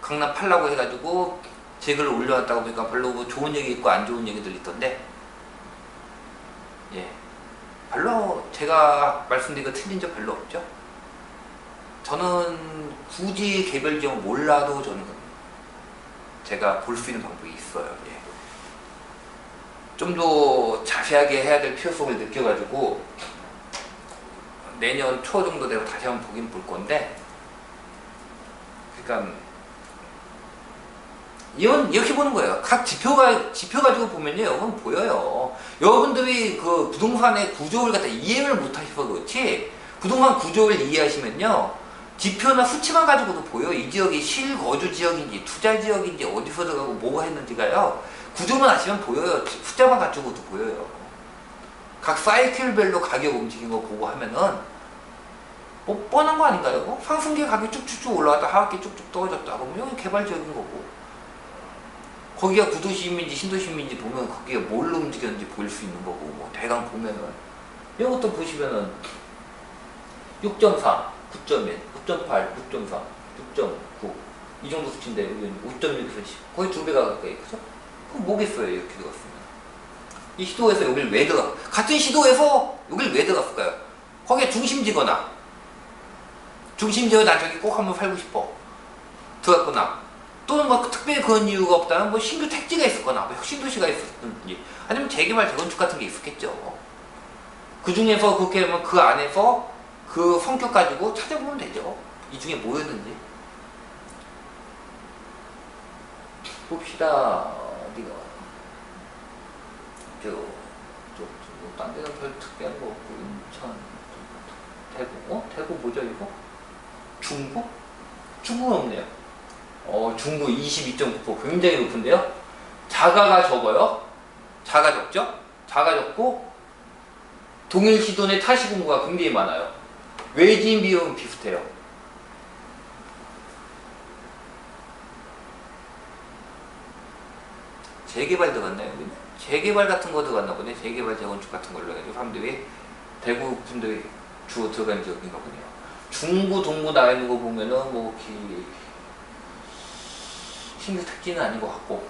Speaker 1: 강남 팔라고 해가지고 제 글을 올려놨다고 보니까 별로 좋은 얘기 있고 안 좋은 얘기들 있던데, 별로 제가 말씀드린 거 틀린 적 별로 없죠. 저는 굳이 개별 지역 몰라도 저는 제가 볼 수 있는 방법이 있어요. 좀 더 자세하게 해야 될 필요성을 느껴가지고 내년 초 정도 되고 다시 한번 보긴 볼 건데, 그러니까 이건 이렇게 보는 거예요. 각 지표 가지고 보면요, 여러분 보여요. 여러분들이 그 부동산의 구조를 갖다 이해를 못 하셔서 그렇지, 부동산 구조를 이해하시면요, 지표나 수치만 가지고도 보여. 이 지역이 실거주 지역인지, 투자 지역인지, 어디서 들어가고 뭐가 했는지가요, 구조만 아시면 보여요. 숫자만 가지고도 보여요. 각 사이클별로 가격 움직인 거 보고 하면은, 뭐 뻔한 거 아닌가요? 상승기에 가격이 쭉쭉쭉 올라갔다 하락기 쭉쭉 떨어졌다. 그러면 여기 개발지역인 거고. 거기가 구도심인지 신도심인지 보면 거기가 뭘로 움직였는지 보일 수 있는 거고, 뭐 대강 보면은 이것도 보시면은 6.4, 9.1, 9.8, 6.4, 6.9 이 정도 수치인데 여기 5.1에서 10 거의 2배가 가까이, 그죠? 그럼 뭐겠어요 이렇게 들어갔으면. 이 시도에서 여기를 왜 들어가, 같은 시도에서 여기를 왜 들어갔을까요? 거기에 중심지거나 나 저기 꼭 한번 살고 싶어 들어갔거나, 또는 뭐 특별히 그런 이유가 없다면 뭐 신규 택지가 있었거나 뭐 혁신도시가 있었든지 아니면 재개발 재건축 같은 게 있었겠죠. 그 중에서 그렇게 하면 그 안에서 그 성격 가지고 찾아보면 되죠. 이 중에 뭐였는지 봅시다. 어디가 딴 데는 별 특별한 거 없고, 인천, 대구, 대구 뭐죠 이거? 중구? 중구는 없네요. 중구 22.9% 굉장히 높은데요. 자가가 적어요. 자가 적죠? 자가 적고 동일시도 내 타시공구가 굉장히 많아요. 외지인 비용은 비슷해요. 재개발 들어갔나요? 여기는? 재개발 같은 거 들어갔나 보네. 재개발 재건축 같은 걸로 해가지고 사람들이, 대구 분들이 주로 들어간 지역인가 보네요. 중구 동구 나와 있는 거 보면은 뭐 신규 특징은 아닌 것 같고,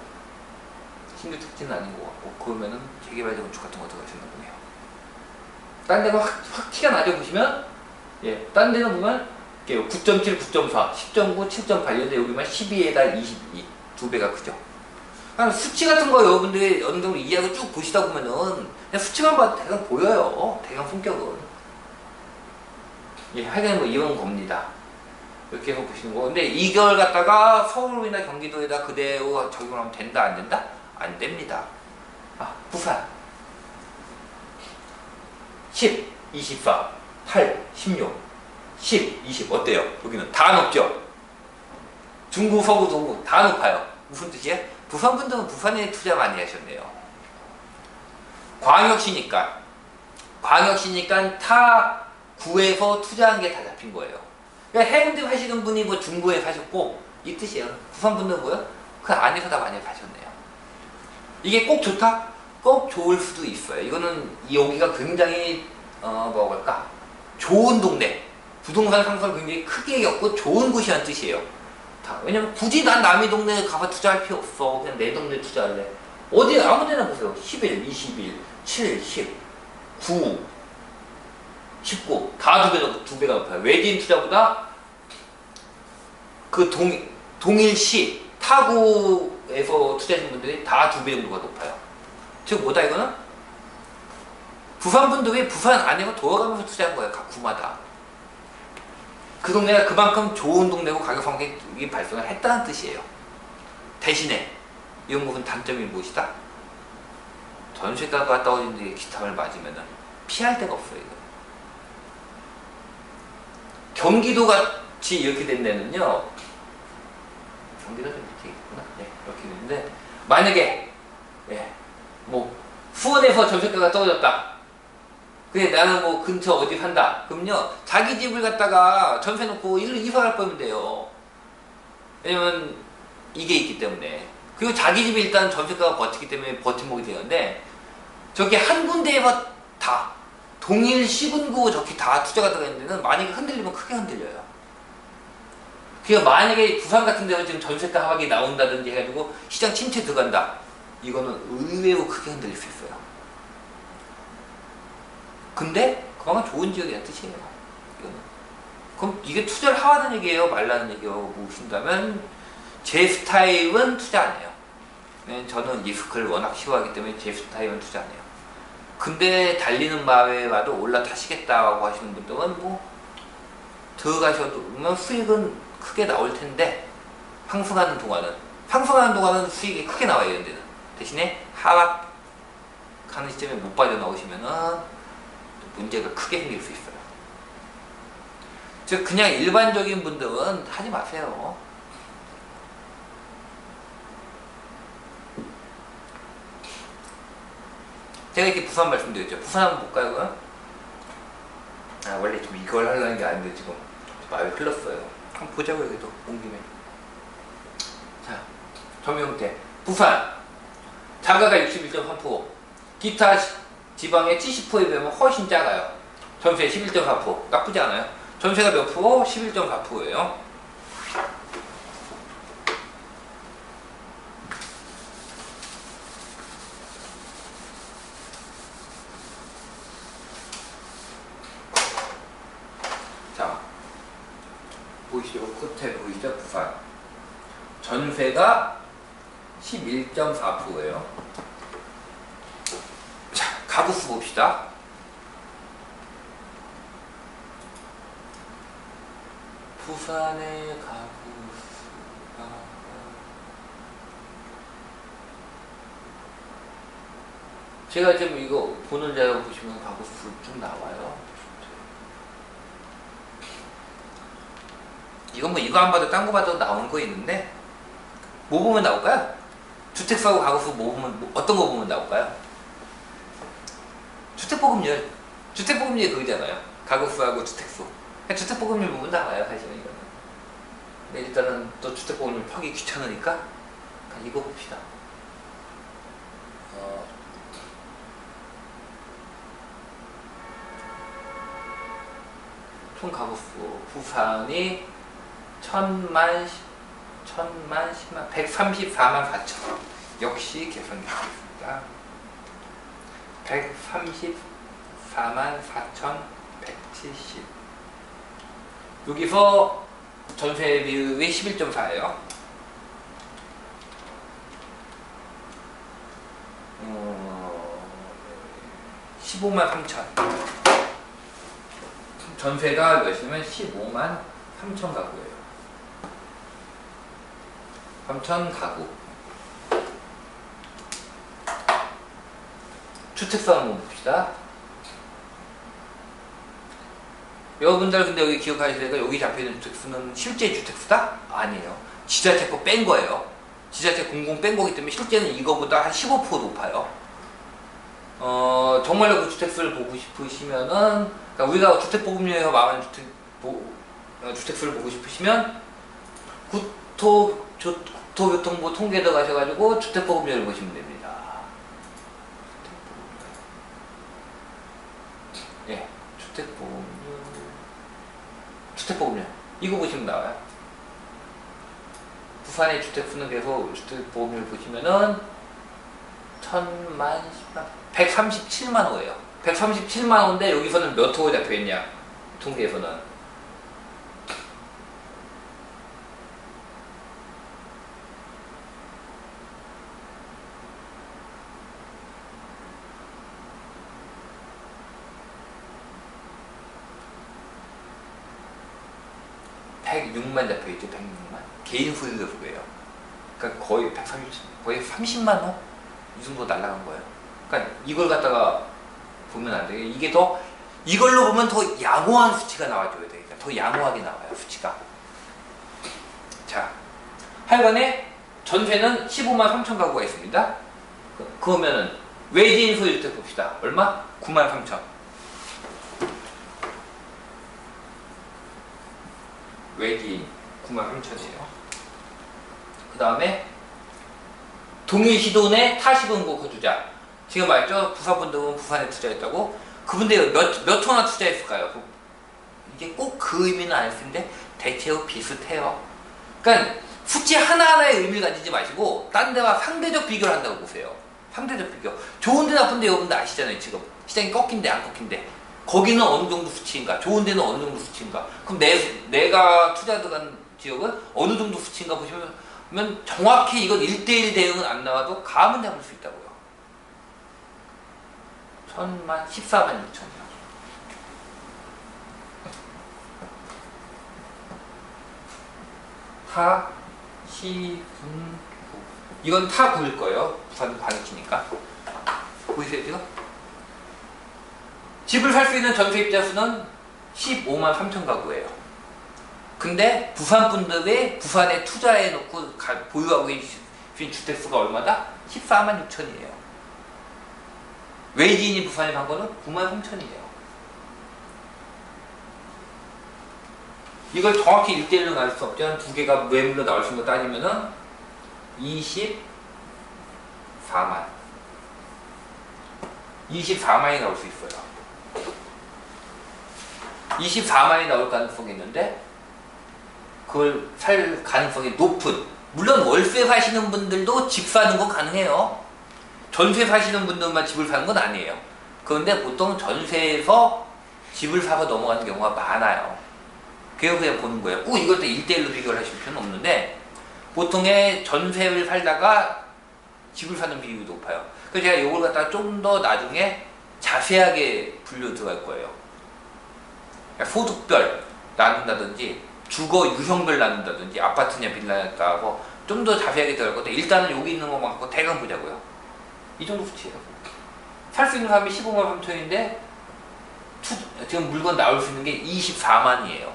Speaker 1: 그러면은 재개발 재건축 같은 거 들어가시는 거네요. 딴 데가 확 티가 나죠, 보시면? 예, 딴 데는 보면 9.7, 9.4, 10.9, 7.8, 근데 여기만 12에다 22, 2배가 크죠. 수치 같은 거 여러분들이 어느 정도 이해하고 쭉 보시다 보면은 그냥 수치만 봐도 대강 보여요. 대강 성격은. 예, 하여간 뭐 이런 겁니다. 이렇게 해서 보시는 거. 근데 이걸 갖다가 서울이나 경기도에다 그대로 적용하면 된다, 안 된다? 안 됩니다. 부산 10, 24, 8, 16, 10, 20 어때요? 여기는 다 높죠? 중구, 서구, 동구 다 높아요. 무슨 뜻이에요? 부산 분들은 부산에 투자 많이 하셨네요. 광역시니까 타 구에서 투자한 게 다 잡힌 거예요. 그러니까 해운대 하시는 분이 뭐 중구에 사셨고 이 뜻이에요. 부산 분들은 뭐요? 그 안에서 다 많이 사셨네요. 이게 꼭 좋다? 꼭 좋을 수도 있어요. 이거는 여기가 굉장히 뭐라고 할까? 좋은 동네, 부동산 상승을 굉장히 크게 겪고 좋은 곳이라는 뜻이에요. 왜냐면 굳이 난 남의 동네에 가서 투자할 필요 없어. 그냥 내 동네에 투자할래. 어디 아무 데나 보세요. 11, 21, 7, 10, 9, 19 다 2배가 높아요. 외지인 투자보다 그 동일시 타구에서 투자하신 분들이 다 2배 정도가 높아요. 즉 뭐다 이거는? 부산 분들이 부산 안에서 돌아가면서 투자한 거예요. 각 구마다. 그 동네가 그만큼 좋은 동네고 가격 상승이 발생을 했다는 뜻이에요. 대신에 이런 부분 단점이 무엇이다? 전세가가 떨어진 기타를 맞으면 피할 데가 없어요. 이거. 경기도 같이 이렇게 된 데는요, 경기도 좀 이렇게 있구나. 네, 이렇게 됐는데, 만약에, 뭐, 수원에서 전세가가 떨어졌다. 근데 나는 뭐 근처 어디 산다. 그럼요, 자기 집을 갖다가 전세 놓고 일로 이사갈 거면 돼요. 왜냐면, 이게 있기 때문에. 그리고 자기 집이 일단 전세가가 버티기 때문에 버팀목이 되는데, 저기 한 군데에서 다, 동일 시군구 저기 다 투자가 들어가는 데는 만약에 흔들리면 크게 흔들려요. 그러니까 만약에 부산 같은 데서 지금 전세가 하락이 나온다든지 해가지고 시장 침체 들어간다. 이거는 의외로 크게 흔들릴 수 있어요. 근데 그만큼 좋은 지역이라는 뜻이에요. 이거는. 그럼 이게 투자를 하라는 얘기예요? 말라는 얘기예요? 묻는다면 제 스타일은 투자 안 해요. 저는 리스크를 워낙 싫어하기 때문에 제 스타일은 투자 안 해요. 근데 달리는 마음에라도 올라타시겠다고 하시는 분들은 뭐 들어가셔도 수익은 크게 나올 텐데 상승하는 동안은 상승하는 동안은 수익이 크게 나와요. 이런 데는. 대신에 하락하는 시점에 못 빠져나오시면은 문제가 크게 생길 수 있어요. 즉 그냥 일반적인 분들은 하지 마세요. 제가 이렇게 부산 말씀드렸죠. 부산 한번 볼까요? 그럼? 원래 좀 이걸 하려는 게 아닌데 지금 말이 흘렀어요. 한번 보자고. 여기도 온 김에. 자, 점유형태 부산 자가가 61.3%, 기타 지방의 70%에 비하면 훨씬 작아요. 전세 11.4%. 나쁘지 않아요. 전세가 몇 프로? 11.4%예요. 자, 보이시죠? 끝에 보이시죠? 부산 전세가 11.4%예요. 자, 가구수 봅시다. 부산의 가구수가 제가 지금 이거 보는 자료 보시면 가구수 쭉 나와요. 이건 뭐 이거 안 봐도 딴 거 봐도 나오는 거 있는데 뭐 보면 나올까요? 주택수하고 가구수 뭐 보면 어떤 거 보면 나올까요? 주택보급률. 주택보급률이 그거잖아요. 가구수하고 주택수. 주택보급률 보면 나와요, 사실은 이거는. 근데 일단은 또 주택보급률 펴기 귀찮으니까 이거 봅시다. 총 가구수 부산이 1000만 10만 134만 4천. 역시 개선되었습니다. 134만 4,170. 여기서 전세 비율이 11.4예요. 15만 3천. 전세가 몇이면 15만 3천 가구예요. 3천 가구. 주택수 한번 봅시다. 여러분들 근데 여기 기억하셔야 되니까 여기 잡혀있는 주택수는 실제 주택수다? 아니에요. 지자체 거 뺀 거예요. 지자체 공공 뺀 거기 때문에 실제는 이거보다 한 15% 높아요. 정말로 그 주택수를 보고 싶으시면은, 그러니까 우리가 주택보급률에서 말하는 주택수를 보고 싶으시면 국토교통부 통계 들어가셔가지고 주택보급률을 보시면 됩니다. 예, 주택보급률 이거 보시면 나와요. 부산의 주택수는 계속 주택보급률 보시면은 1000만 10만 137만 호예요. 137만 호인데 여기서는 몇 호가 잡혀있냐? 통계에서는 106만 잡혀있죠. 106만. 개인 소유도 그거예요. 그러니까 거의 거의 30만 호? 이 정도 날라간 거예요. 그러니까 이걸 갖다가 보면 안 돼요. 이게 더, 이걸로 보면 더 양호한 수치가 나와줘야 돼요. 더 양호하게 나와요, 수치가. 자, 하여간에 전세는 15만 3천 가구가 있습니다. 그러면은 외지인 소유주택 봅시다. 얼마? 9만 3천. 외지인 9만 3천이에요. 그 다음에 동일시도 내 타시금고 거주자. 지금 말했죠? 부산분들은 부산에 투자했다고. 그분들 몇 호나 투자했을까요? 이게 꼭 그 의미는 아닐 텐데 대체로 비슷해요. 그러니까 수치 하나하나의 의미를 가지지 마시고 딴 데와 상대적 비교를 한다고 보세요. 상대적 비교. 좋은데 나쁜데 여러분들 아시잖아요. 지금 시장이 꺾인데 안 꺾인데 거기는 어느 정도 수치인가, 좋은 데는 어느 정도 수치인가. 그럼 내가 투자 들어간 지역은 어느 정도 수치인가 보시면 정확히 이건 1대1 대응은 안 나와도 감은 잡을 수 있다고요. 1000만 14만 6천이요. 타, 시, 분, 이건 타 9일 거예요. 부산 관역지니까. 보이세요 지금? 집을 살 수 있는 전세입자 수는 15만 3천 가구예요. 근데 부산 분들이 부산에 투자해 놓고 보유하고 계신 주택수가 얼마다? 14만 6천이에요. 외지인이 부산에 산 거는 9만 3천이에요. 이걸 정확히 1대1로 나눌 수 없죠. 한 두 개가 매물로 나올 수 있는 거 따지면은 24만이 나올 수 있어요. 24만이 나올 가능성이 있는데 그걸 살 가능성이 높은, 물론 월세 사시는 분들도 집 사는 거 가능해요. 전세 사시는 분들만 집을 사는 건 아니에요. 그런데 보통 전세에서 집을 사서 넘어가는 경우가 많아요. 그래서 그냥 보는 거예요. 꼭 이것도 1대1로 비교를 하실 필요는 없는데 보통의 전세를 살다가 집을 사는 비율이 높아요. 그래서 제가 이걸 갖다가 좀 더 나중에 자세하게 분류 들어갈 거예요. 소득별 나눈다든지 주거 유형별 나눈다든지 아파트냐 빌라냐고 좀 더 자세하게 들어갈 건데 일단은 여기 있는 것만 갖고 대강 보자고요. 이 정도 수치예요. 살 수 있는 사람이 15만 3천인데 지금 물건 나올 수 있는 게 24만이에요.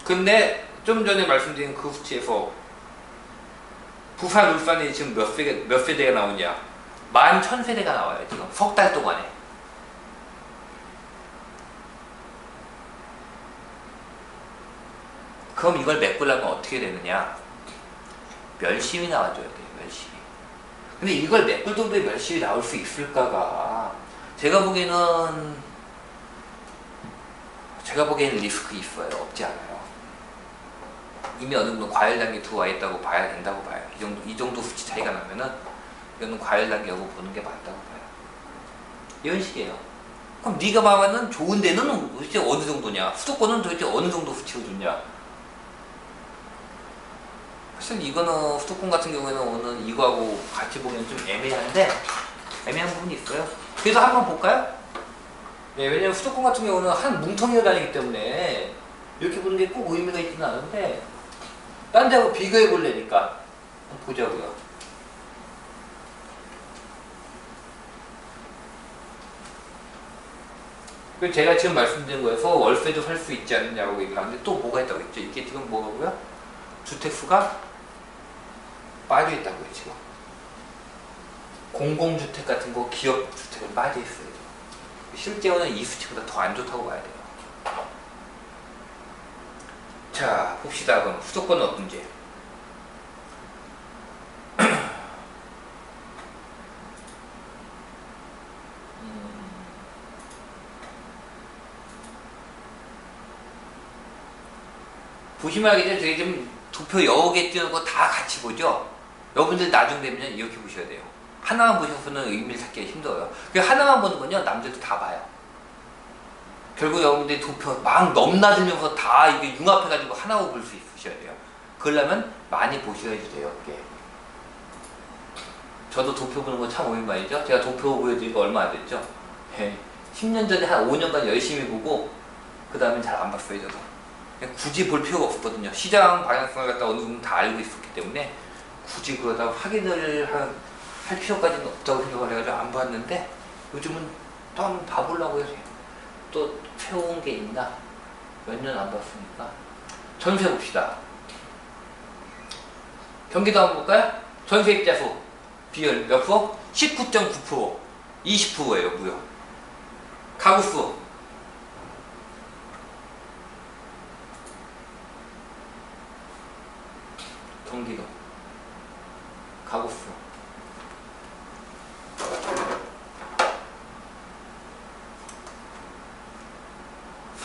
Speaker 1: 근데 좀 전에 말씀드린 그 수치에서 부산, 울산이 지금 몇 세대가 나오냐? 11,000세대가 나와요. 지금 석 달 동안에. 그럼 이걸 메꾸려면 어떻게 되느냐? 멸심이 나와줘야 돼요. 멸심이. 근데 이걸 메꿀 정도의 멸심이 나올 수 있을까가 제가 보기에는 리스크 있어요. 없지 않아요. 이미 어느 정도 과열 단계 들어와 있다고 봐야 된다고 봐요. 이 정도 수치 차이가 나면은 이거는 과열 단계라고 보는 게 맞다고 봐요. 이런 식이에요. 그럼 네가 말하는 좋은 데는 도대체 어느 정도냐? 수도권은 도대체 어느 정도 수치로 좋냐? 사실 이거는 수도권 같은 경우에는 오늘 이거하고 같이 보면 좀 애매한 부분이 있어요. 그래서 한번 볼까요? 네, 왜냐면 수도권 같은 경우는 한 뭉텅이로 다니기 때문에 이렇게 보는 게 꼭 의미가 있지는 않은데 딴 데하고 비교해 볼래니까 한번 보자고요. 그리고 제가 지금 말씀드린 거에서 월세도 살 수 있지 않느냐고 얘기하는데 또 뭐가 있다고 했죠? 이게 지금 뭐고요? 주택수가 빠져 있다고요, 지금. 공공주택 같은 거, 기업주택은 빠져 있어요. 실제로는 이 수치보다 더 안 좋다고 봐야 돼요. 자, 봅시다. 그럼 수도권은 어떤지. 보시면 알겠지만 저희 지금 도표 여러 개 띄우는 거 다 같이 보죠? 여러분들 나중 되면 이렇게 보셔야 돼요. 하나만 보셔서는 의미를 찾기가 힘들어요. 하나만 보는 건요, 남들도 다 봐요. 결국 여러분들이 도표 막 넘나들면서 다 이게 융합해가지고 하나로 볼 수 있으셔야 돼요. 그러려면 많이 보셔야지 돼요, 그게. 저도 도표 보는 거 참 오랜만이죠? 제가 도표 보여드리고 얼마 안 됐죠? 네. 10년 전에 한 5년간 열심히 보고, 그 다음엔 잘 안 봤어요, 저도. 굳이 볼 필요가 없었거든요. 시장 방향성을 갖다 어느 정도 다 알고 있었기 때문에, 굳이 그러다가 확인을 할 필요까지는 없다고 생각을 해가지고 안 봤는데, 요즘은 또 한번 봐보려고 해서 또 새로운 게 있나? 몇 년 안 봤으니까. 전세 봅시다. 경기도 한번 볼까요? 전세입자 수 비율 몇 프로? 19.9%. 20%예요, 무려. 가구 수. 경기도. 가구 수.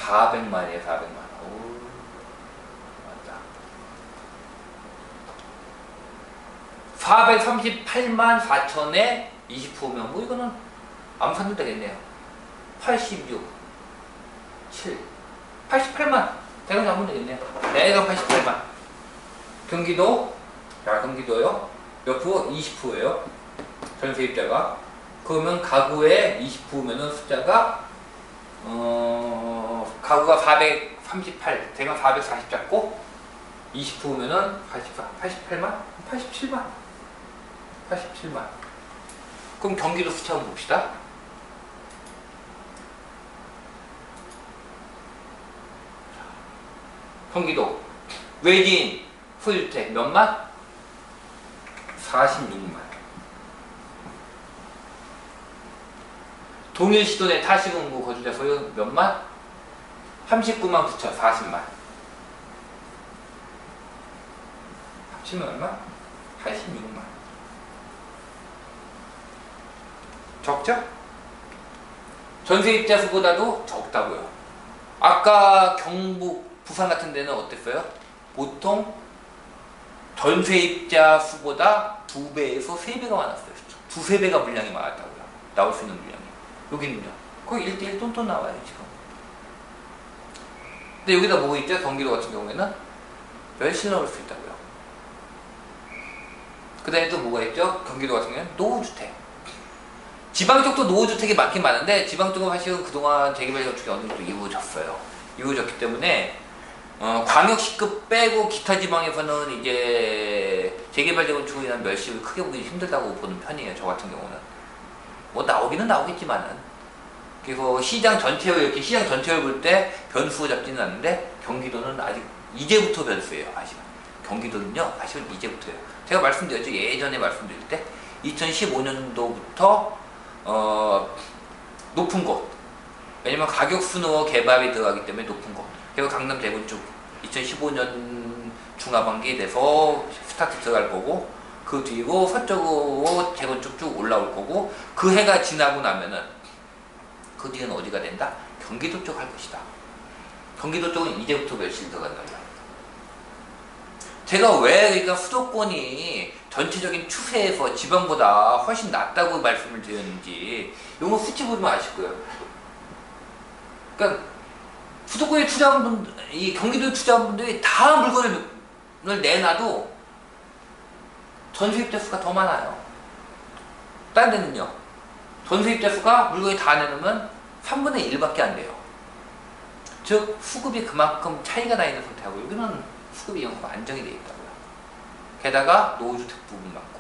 Speaker 1: 400만이에요, 400만. 오, 맞다. 438만 4천에 20%면, 뭐, 이거는 아무 산도 되겠네요. 86, 7, 88만. 대강 잡으면 되겠네요. 대강 88만. 경기도, 자, 경기도요. 몇 프로? 20%예요. 전세입자가. 그러면 가구의 20%면은 숫자가, 가구가 438, 대강 440 잡고, 20%면은 88만? 87만? 87만. 그럼 경기도 수치 한번 봅시다. 경기도 외지인 소유주택 몇만? 46만. 동일 시도 내 타시공구 거주자 소유 몇만? 39만 9천 40만. 합치면 얼마? 86만. 적죠? 전세입자 수보다도 적다고요. 아까 경북, 부산 같은 데는 어땠어요? 보통 전세입자 수보다 2배에서 3배가 많았어요. 2~3배가 물량이 많았다고요. 나올 수 있는 물량이. 여기는요. 거의 1:1 똔똔 나와요, 지금. 근데 여기다 뭐 있죠? 경기도 같은 경우에는 멸실 넣을 수 있다고요. 그 다음에 또 뭐가 있죠? 경기도 같은 경우에는 노후주택. 지방 쪽도 노후주택이 많긴 많은데, 지방 쪽은 사실은 그동안 재개발 건축이 어느 정도 이루어졌어요. 이루어졌기 때문에, 광역시급 빼고 기타 지방에서는 이제 재개발 재건축으로 인한 멸실을 크게 보기 힘들다고 보는 편이에요. 저 같은 경우는. 뭐 나오기는 나오겠지만은. 그리고 시장 전체를 이렇게 시장 전체를 볼 때 변수로 잡지는 않는데, 경기도는 아직 이제부터 변수예요. 사실은. 경기도는요, 사실은 이제부터예요. 제가 말씀드렸죠. 예전에 말씀드릴 때 2015년도부터 높은 곳. 왜냐면 가격 순으로 개발이 들어가기 때문에 높은 곳. 그리고 강남 대구 쪽 2015년 중하반기에 돼서 스타트 들어갈 거고, 그 뒤로 서쪽으로 재건축 쭉 올라올 거고, 그 해가 지나고 나면은 그 뒤에는 어디가 된다? 경기도 쪽 할 것이다. 경기도 쪽은 이제부터 멸실 들어간다. 제가 왜 그러니까 수도권이 전체적인 추세에서 지방보다 훨씬 낫다고 말씀을 드렸는지 이거 수치 보면 아실 거예요. 그러니까 수도권에 투자한 분들, 이 경기도에 투자한 분들이 다 물건을 내놔도 전세입자 수가 더 많아요. 딴 데는요. 전세입자 수가 물건이 다 내놓으면 3분의 1밖에 안 돼요. 즉 수급이 그만큼 차이가 나 있는 상태하고, 여기는 수급이 영업 안정이 되어 있다고요. 게다가 노후주택 부분 많고,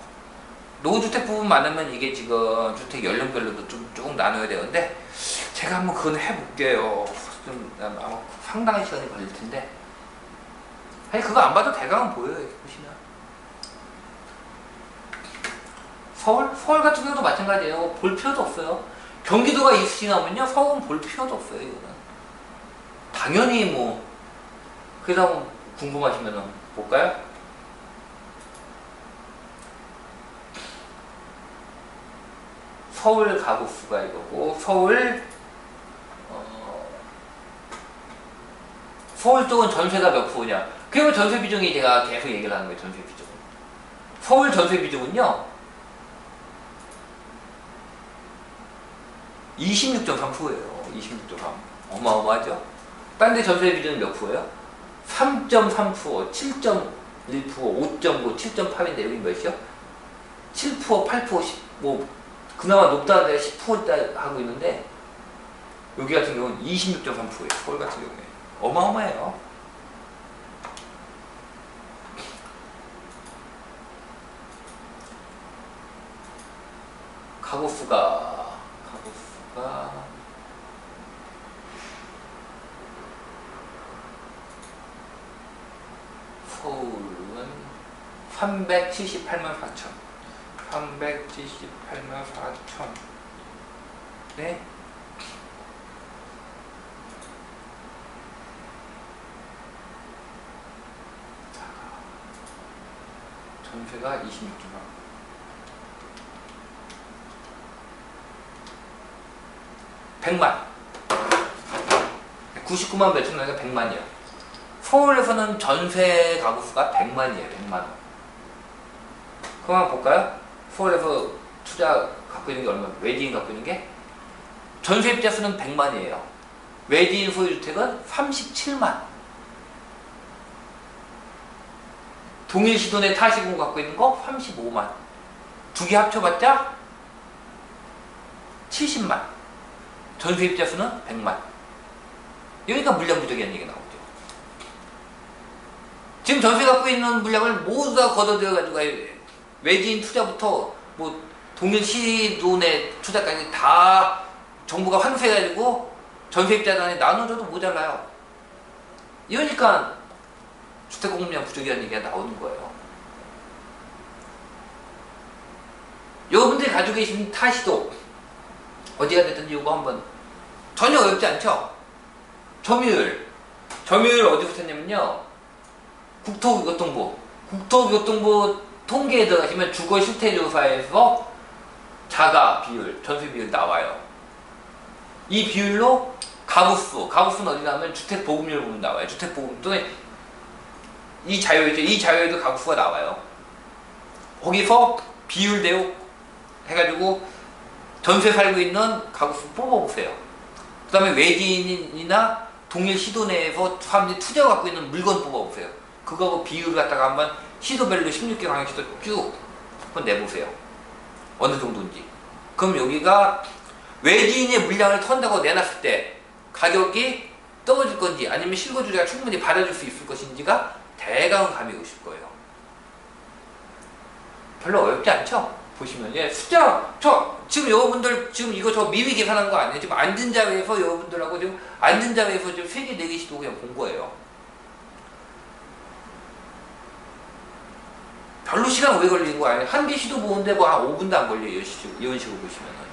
Speaker 1: 노후주택 부분 많으면 이게 지금 주택 연령별로도 쭉 나눠야 되는데, 제가 한번 그건 해볼게요. 좀 아마 상당한 시간이 걸릴 텐데, 아니 그거 안 봐도 대강은 보여요. 이렇게 보시면. 서울 같은 경우도 마찬가지예요. 볼 필요도 없어요. 경기도가 이수싱하면요, 서울은 볼 필요도 없어요. 이거는 당연히 뭐. 그래서 한번 궁금하시면 볼까요? 서울 가구 수가 이거고, 서울 쪽은 전세가 몇 프로냐? 그러면 전세 비중이 제가 계속 얘기를 하는 거예요. 전세 비중은. 서울 전세 비중은요, 26.3%예요. 26.3. 어마어마하죠? 딴 데 전세 비중은 몇 프로예요? 3.3%, 7.1%, 5.9, 7.8인데 여기 몇이요? 7%, 8%, 10, 그나마 높다는 데가 10% 하고 있는데, 여기 같은 경우는 26.3%예요. 서울 같은 경우에. 어마어마해요. 가구수가 서울은 378만 4천. 378만 4천. 네. 전세가 26만. 100만. 99만 몇천 원이니까 100만이요. 서울에서는 전세 가구수가 100만이에요. 100만원. 그럼 한번 볼까요? 서울에서 투자 갖고 있는 게 얼마? 외지인 갖고 있는 게? 전세입자 수는 100만이에요. 외지인 소유주택은 37만. 동일 시도 내 타시공 갖고 있는 거 35만. 두 개 합쳐봤자 70만. 전세입자 수는 100만. 여기가 물량 부족이라는 얘기가 나오죠. 지금 전세 갖고 있는 물량을 모두 다 걷어들여가지고 외지인 투자부터 뭐 동일 시돈의 투자까지 다 정부가 환수해가지고 전세입자단에 나눠줘도 모자라요. 이러니까 주택공급량 부족이라는 얘기가 나오는 거예요. 여러분들이 가지고 계신 타시도 어디가 됐든지 이거 한번 전혀 어렵지 않죠? 점유율 어디부터 했냐면요, 국토교통부 통계에 들어가시면 주거 실태조사에서 자가 비율, 전세 비율 나와요. 이 비율로 가구수는 어디 나오면 주택보급률 보면 나와요. 주택보급 또는 이 자료에도 가구수가 나와요. 거기서 비율대로 해가지고 전세 살고 있는 가구수 뽑아보세요. 그 다음에 외지인이나 동일 시도 내에서 사람들이 투자 갖고 있는 물건 뽑아보세요. 그거하고 비율을 갖다가 한번 시도별로 16개 강역시도 쭉 한번 내보세요. 어느 정도인지. 그럼 여기가 외지인의 물량을 턴다고 내놨을 때 가격이 떨어질 건지 아니면 실거주자가 충분히 받아줄 수 있을 것인지가 대강 감이 오실 거예요. 별로 어렵지 않죠? 보시면. 예, 숫자, 지금 여러분들, 지금 이거 저 미리 계산한 거 아니에요? 지금 앉은 자리에서 여러분들하고 지금 앉은 자리에서 지금 3개, 4개 시도 그냥 본 거예요. 별로 시간 오래 걸리는 거 아니에요? 한 개 시도 보는데 뭐 한 5분도 안 걸려요. 이런 식으로 보시면은.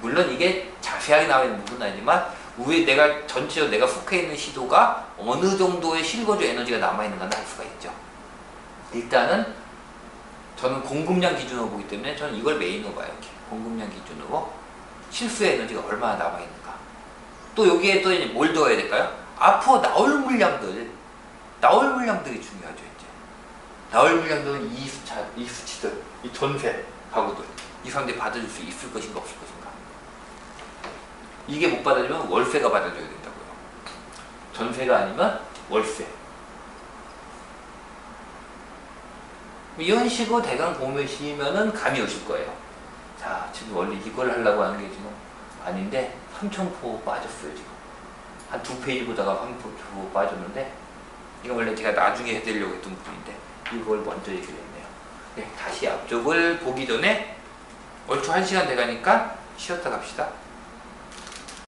Speaker 1: 물론 이게 자세하게 나와 있는 부분은 아니지만, 위에 전체적으로 내가 속해 있는 시도가 어느 정도의 실거주 에너지가 남아있는가는 알 수가 있죠. 일단은, 저는 공급량 기준으로 보기 때문에 저는 이걸 메인으로 봐요. 이렇게. 공급량 기준으로 실수 에너지가 얼마나 남아있는가. 또 여기에 또 이제 뭘 넣어야 될까요? 앞으로 나올 물량들이 중요하죠. 이제 나올 물량들은 이 수치들, 이 전세 가구들, 이 사람들이 받아줄 수 있을 것인가 없을 것인가. 이게 못 받아주면 월세가 받아줘야 된다고요. 전세가 아니면 월세. 이런 식으로 대강 보시면은 감이 오실 거예요. 자, 지금 원래 이걸 하려고 하는 게 지금 아닌데 3,000% 빠졌어요. 지금 한 2페이지 보다가 3,000% 빠졌는데, 이거 원래 제가 나중에 해드리려고 했던 부분인데 이걸 먼저 얘기를 했네요. 네, 다시 앞쪽을 보기 전에 얼추 1시간 돼가니까 쉬었다 갑시다.